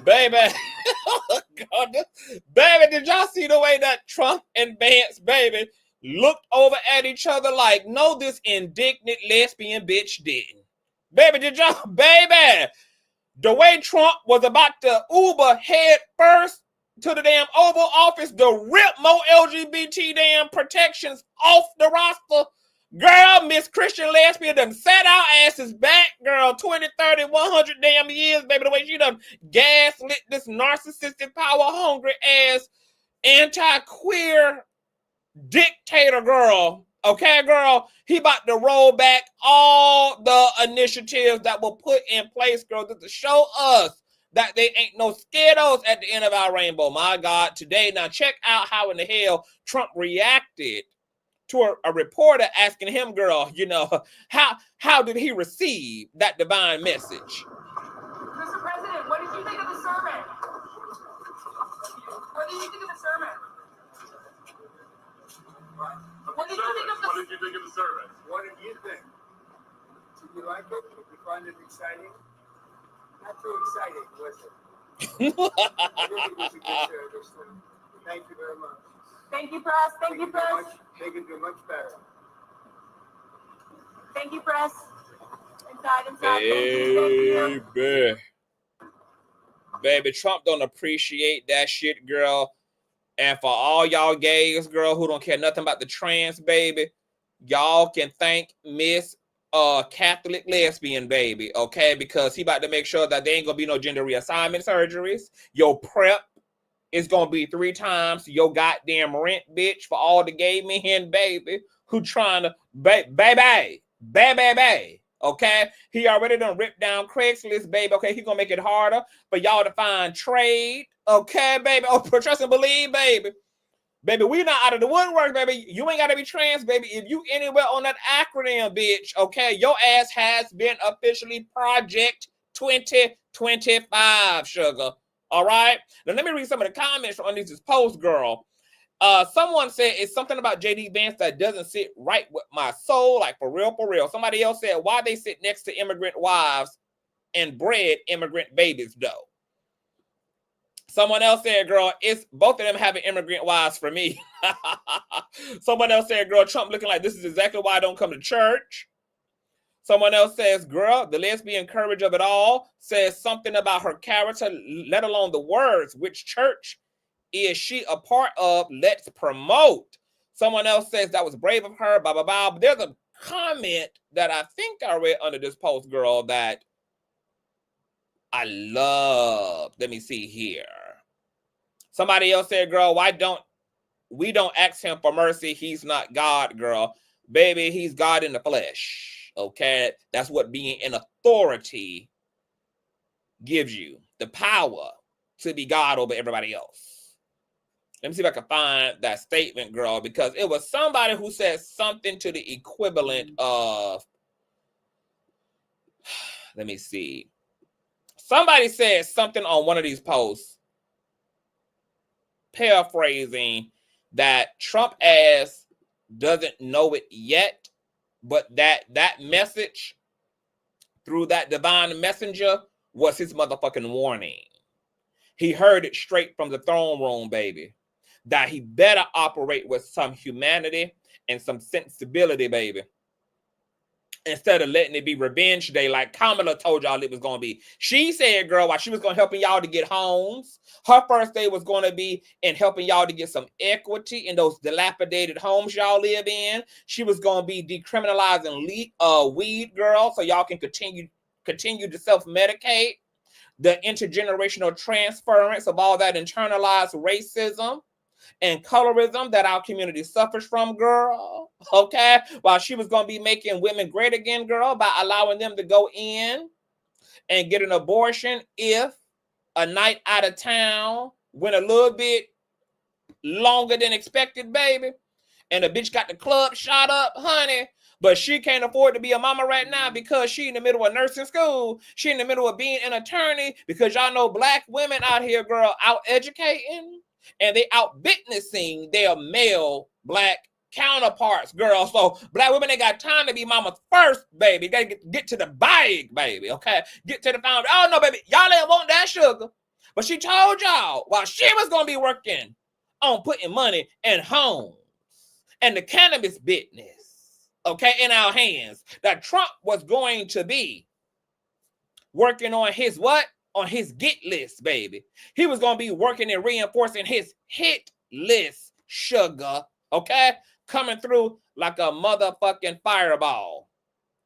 Baby, God, baby, did y'all see the way that Trump and Vance, baby, looked over at each other like, no, this indignant lesbian bitch didn't. Baby, did y'all, baby, the way Trump was about to Uber head first to the damn Oval Office to rip more LGBT damn protections off the roster, Girl, Miss Christian Lesbian done sat our asses back, girl, 20, 30, 100 damn years, baby, the way she done gaslit this narcissistic, power-hungry ass, anti-queer dictator, girl. Okay, girl, he about to roll back all the initiatives that were put in place, girl, to show us that they ain't no Skittles at the end of our rainbow. My God, today, now check out how in the hell Trump reacted to a reporter asking him, girl, you know, how did he receive that divine message? Mr. President, what did you think of the sermon? What did you think of the sermon? What did you think of the sermon? What did you think of the sermon? What did you think? Did you like it? Did you find it exciting? Not too exciting, was it? I think it was a good service. Thank you very much. Thank you, press. Thank you, press. They can do much better. Thank you, press. Inside. Baby. Baby, Trump don't appreciate that shit, girl. And for all y'all gays, girl, who don't care nothing about the trans, baby, y'all can thank Miss Catholic lesbian, baby, okay? Because he about to make sure that there ain't gonna be no gender reassignment surgeries. Your prep is gonna be 3 times your goddamn rent, bitch, for all the gay men, baby, who trying to baby, okay? He already done ripped down Craigslist, baby, okay? He gonna make it harder for y'all to find trade, okay, baby? Oh, trust and believe, baby. Baby, we not out of the woodwork, baby. You ain't gotta be trans, baby. If you anywhere on that acronym, bitch, okay, your ass has been officially Project 2025, sugar. All right. Now let me read some of the comments on this post, girl. Someone said it's something about JD Vance that doesn't sit right with my soul, like for real, for real. Somebody else said, why they sit next to immigrant wives and bred immigrant babies, though. Someone else said, girl, it's both of them having immigrant wives for me. Someone else said, girl, Trump looking like this is exactly why I don't come to church. Someone else says, girl, the lesbian courage of it all says something about her character, let alone the words. Which church is she a part of? Let's promote. Someone else says that was brave of her, blah, blah, blah. But there's a comment that I think I read under this post, girl, that I love. Let me see here. Somebody else said, girl, why don't we don't ask him for mercy? He's not God, girl. Baby, he's God in the flesh. Okay? That's what being in authority gives you. The power to be God over everybody else. Let me see if I can find that statement, girl, because it was somebody who said something to the equivalent of, let me see. Somebody said something on one of these posts, paraphrasing, that Trump ass doesn't know it yet, but that message through that divine messenger was his motherfucking warning. He heard it straight from the throne room, baby, that he better operate with some humanity and some sensibility, baby, instead of letting it be revenge day like Kamala told y'all it was going to be. She said, girl, while she was going to helping y'all to get homes, her first day was going to be in helping y'all to get some equity in those dilapidated homes y'all live in. She was going to be decriminalizing weed, girl, so y'all can continue to self-medicate. The intergenerational transference of all that internalized racism and colorism that our community suffers from, girl, okay? While she was going to be making women great again, girl, by allowing them to go in and get an abortion if a night out of town went a little bit longer than expected, baby, and the bitch got the club shot up, honey, but she can't afford to be a mama right now because she in the middle of nursing school. She in the middle of being an attorney because y'all know black women out here, girl, out educating. And they out witnessing their male black counterparts, girl. So black women ain't got time to be mamas first, baby. Gotta get to the bag, baby, okay? Get to the foundation. Oh, no, baby, y'all ain't want that sugar. But she told y'all while she was going to be working on putting money in homes and the cannabis business, okay, in our hands, that Trump was going to be working on his what? On his get list, baby. He was going to be working and reinforcing his hit list, sugar. Okay? Coming through like a motherfucking fireball.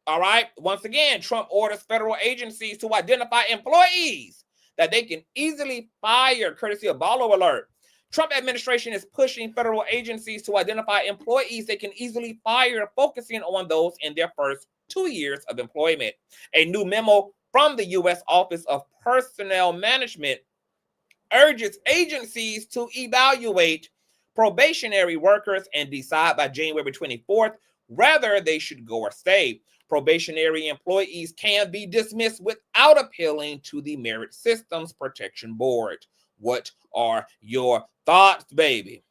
All right? Once again, Trump orders federal agencies to identify employees that they can easily fire, courtesy of Ballo Alert. Trump administration is pushing federal agencies to identify employees they can easily fire, focusing on those in their first 2 years of employment. A new memo from the U.S. Office of Personnel Management urges agencies to evaluate probationary workers and decide by January 24th whether they should go or stay. Probationary employees can be dismissed without appealing to the Merit Systems Protection Board. What are your thoughts, baby?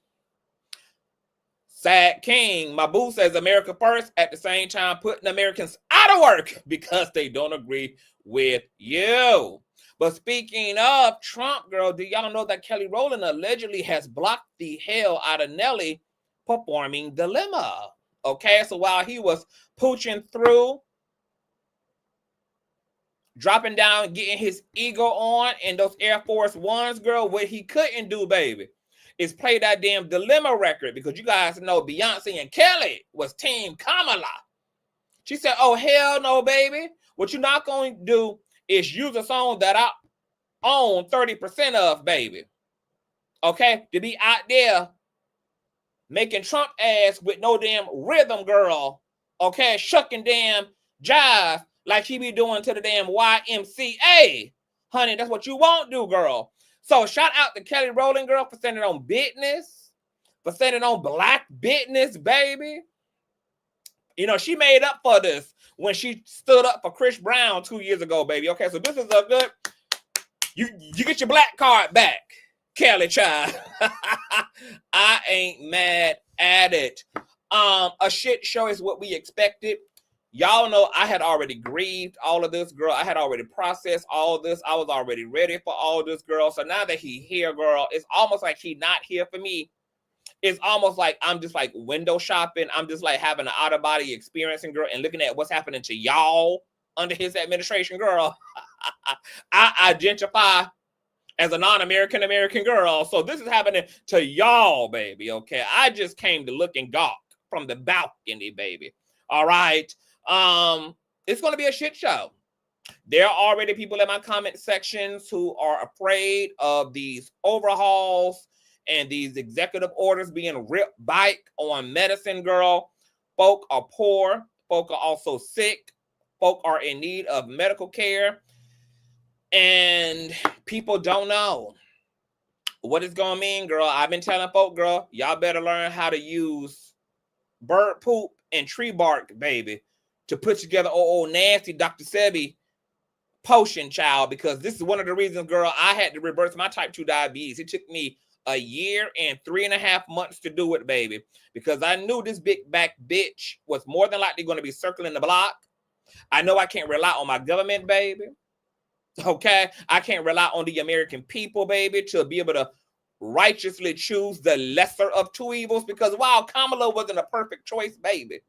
Sad King, my boo says America first, at the same time putting Americans out of work because they don't agree with you. But speaking of Trump, girl, do y'all know that Kelly Rowland allegedly has blocked the hell out of Nelly performing Dilemma? Okay, so while he was pooching through, dropping down, getting his ego on in those Air Force Ones, girl, what he couldn't do, baby, is play that damn Dilemma record, because you guys know Beyonce and Kelly was Team Kamala. She said, oh, hell no, baby. What you're not going to do is use a song that I own 30% of, baby. Okay? To be out there making Trump ass with no damn rhythm, girl. Okay? Shucking damn jive like he be doing to the damn YMCA. Honey, that's what you won't do, girl. So shout out to Kelly Rowland, girl, for standing on business, for standing on black business, baby. You know, she made up for this when she stood up for Chris Brown 2 years ago, baby. Okay, so this is a good, you get your black card back, Kelly child. I ain't mad at it. A shit show is what we expected. Y'all know I had already grieved all of this, girl. I had already processed all this. I was already ready for all this, girl. So now that he here, girl, it's almost like he not here for me. It's almost like I'm just like window shopping. I'm just like having an out-of-body experience, and girl, and looking at what's happening to y'all under his administration, girl. I identify as a non-American American girl. So this is happening to y'all, baby. Okay. I just came to look and gawk from the balcony, baby. All right. It's going to be a shit show. There are already people in my comment sections who are afraid of these overhauls and these executive orders being ripped back on medicine, girl. Folk are poor. Folk are also sick. Folk are in need of medical care. And people don't know what it's going to mean, girl. I've been telling folk, girl, y'all better learn how to use bird poop and tree bark, baby, to put together old nasty Dr. Sebi potion, child, because this is one of the reasons, girl, I had to reverse my type 2 diabetes. It took me a year and 3.5 months to do it, baby, because I knew this big back bitch was more than likely going to be circling the block. I know I can't rely on my government, baby. Okay? I can't rely on the American people, baby, to be able to righteously choose the lesser of two evils, because while Kamala wasn't a perfect choice, baby,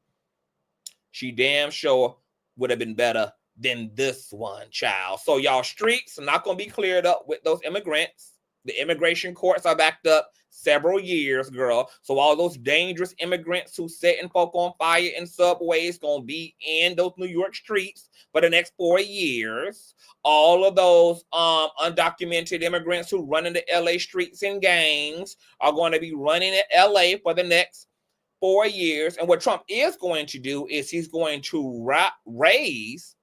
she damn sure would have been better than this one, child. So y'all streets are not going to be cleared up with those immigrants. The immigration courts are backed up several years, girl. So all those dangerous immigrants who setting folk on fire in subways going to be in those New York streets for the next 4 years. All of those undocumented immigrants who run into LA streets in gangs are going to be running in LA for the next 4 years. And what Trump is going to do is he's going to raise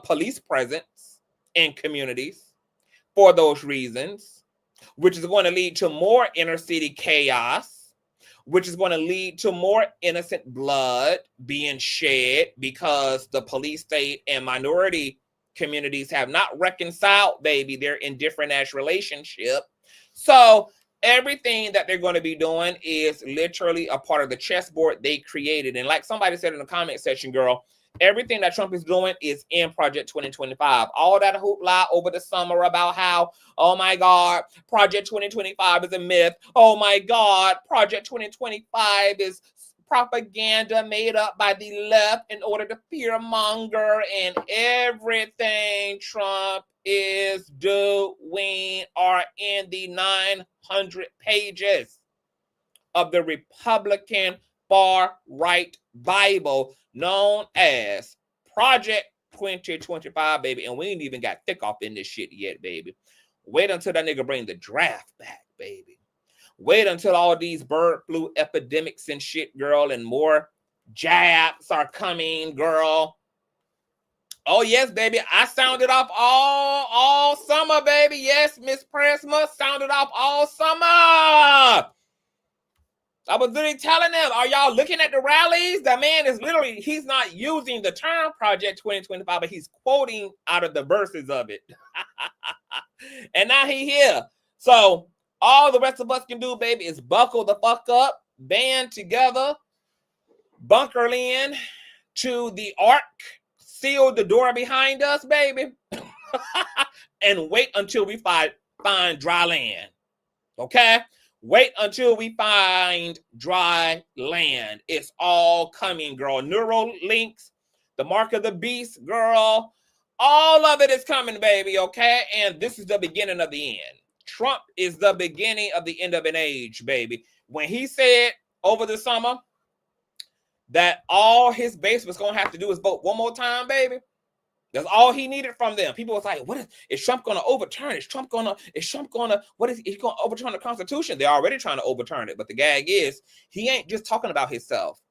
police presence in communities for those reasons, which is going to lead to more inner city chaos, which is going to lead to more innocent blood being shed because the police state and minority communities have not reconciled, baby, their indifferent ass relationship. So everything that they're going to be doing is literally a part of the chessboard they created. And like somebody said in the comment section, girl, everything that Trump is doing is in Project 2025. All that hoopla over the summer about how, oh my God, Project 2025 is a myth. Oh my God, Project 2025 is propaganda made up by the left in order to fearmonger, and everything Trump is doing are in the 900 pages of the Republican far-right Bible known as Project 2025, baby. And we ain't even got thick off in this shit yet, baby. Wait until that nigga bring the draft back, baby. Wait until all these bird flu epidemics and shit, girl, and more jabs are coming, girl. Oh, yes, baby. I sounded off all summer, baby. Yes, Miss Prisma sounded off all summer. I was literally telling them, are y'all looking at the rallies? The man is literally, he's not using the term Project 2025, but he's quoting out of the verses of it. And now he here. So all the rest of us can do, baby, is buckle the fuck up, band together, bunker in to the ark, seal the door behind us, baby, and wait until we find dry land. Okay? Wait until we find dry land. It's all coming, girl. Neural links, the mark of the beast, girl. All of it is coming, baby, okay? And this is the beginning of the end. Trump is the beginning of the end of an age, baby. When he said over the summer that all his base was going to have to do is vote one more time, baby, that's all he needed from them. People was like, what is Trump going to overturn? Is Trump going to, what is he going to overturn the Constitution? They're already trying to overturn it. But the gag is, he ain't just talking about himself.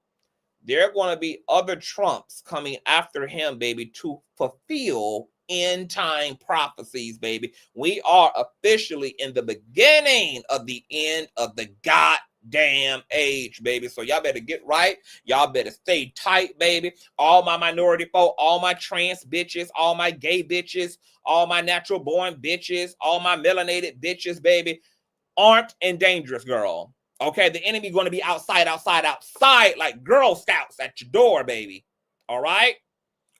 There are going to be other Trumps coming after him, baby, to fulfill end time prophecies, baby. We are officially in the beginning of the end of the goddamn age, baby. So y'all better get right. Y'all better stay tight, baby. All my minority folk, all my trans bitches, all my gay bitches, all my natural born bitches, all my melanated bitches, baby, armed and dangerous, girl. Okay, the enemy going to be outside like Girl Scouts at your door, baby. All right?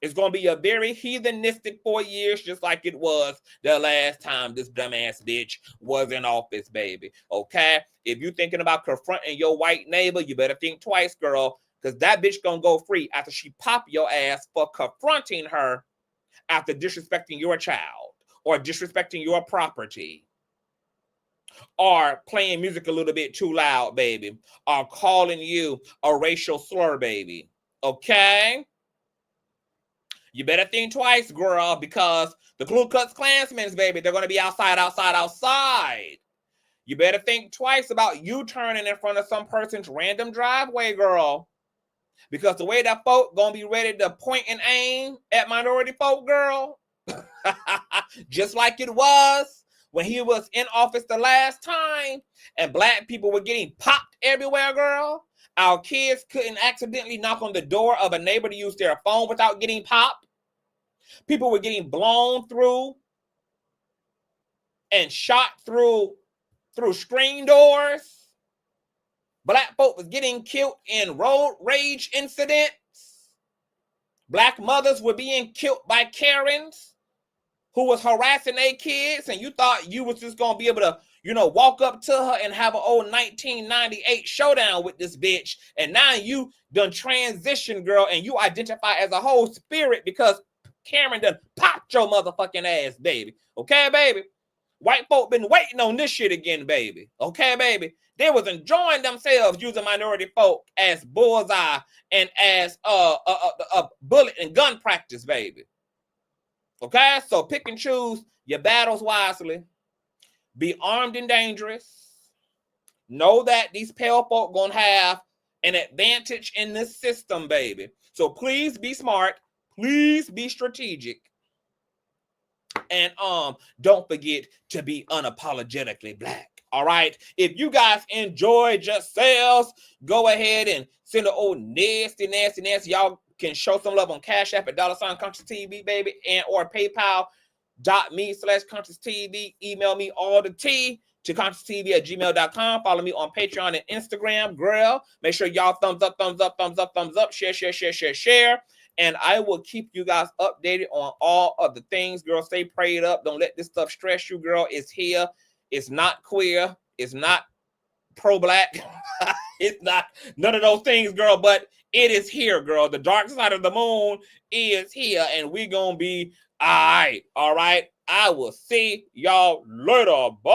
It's going to be a very heathenistic 4 years, just like it was the last time this dumbass bitch was in office, baby. Okay? If you're thinking about confronting your white neighbor, you better think twice, girl, because that bitch going to go free after she pop your ass for confronting her after disrespecting your child or disrespecting your property, or playing music a little bit too loud, baby, or calling you a racial slur, baby. Okay? You better think twice, girl, because the Ku Klux Klansmen, baby, they're going to be outside. You better think twice about you turning in front of some person's random driveway, girl, because the way that folk going to be ready to point and aim at minority folk, girl, just like it was when he was in office the last time and black people were getting popped everywhere, girl. Our kids couldn't accidentally knock on the door of a neighbor to use their phone without getting popped. People were getting blown through and shot through screen doors. Black folk was getting killed in road rage incidents. Black mothers were being killed by Karens who was harassing their kids, and you thought you was just going to be able to, walk up to her and have an old 1998 showdown with this bitch. And now you done transition, girl, and you identify as a whole spirit because Karen done popped your motherfucking ass, baby. Okay, baby? White folk been waiting on this shit again, baby. Okay, baby? They was enjoying themselves using minority folk as bullseye and as bullet and gun practice, baby. Okay, so pick and choose your battles wisely. Be armed and dangerous. Know that these pale folk gonna have an advantage in this system, baby. So please be smart. Please be strategic. And don't forget to be unapologetically black. All right. If you guys enjoyed yourselves, go ahead and send an old nasty. Y'all can show some love on Cash App at $Consciouztv, baby, and or PayPal.me/ConsciouzTV. Email me all the tea to ConsciouzTV@gmail.com. Follow me on Patreon and Instagram, girl. Make sure y'all thumbs up, share. And I will keep you guys updated on all of the things, girl. Stay prayed up. Don't let this stuff stress you, girl. It's here. It's not queer. It's not pro-black. It's not none of those things, girl. But it is here, girl. The dark side of the moon is here. And we're going to be all right. All right. I will see y'all later. Bye.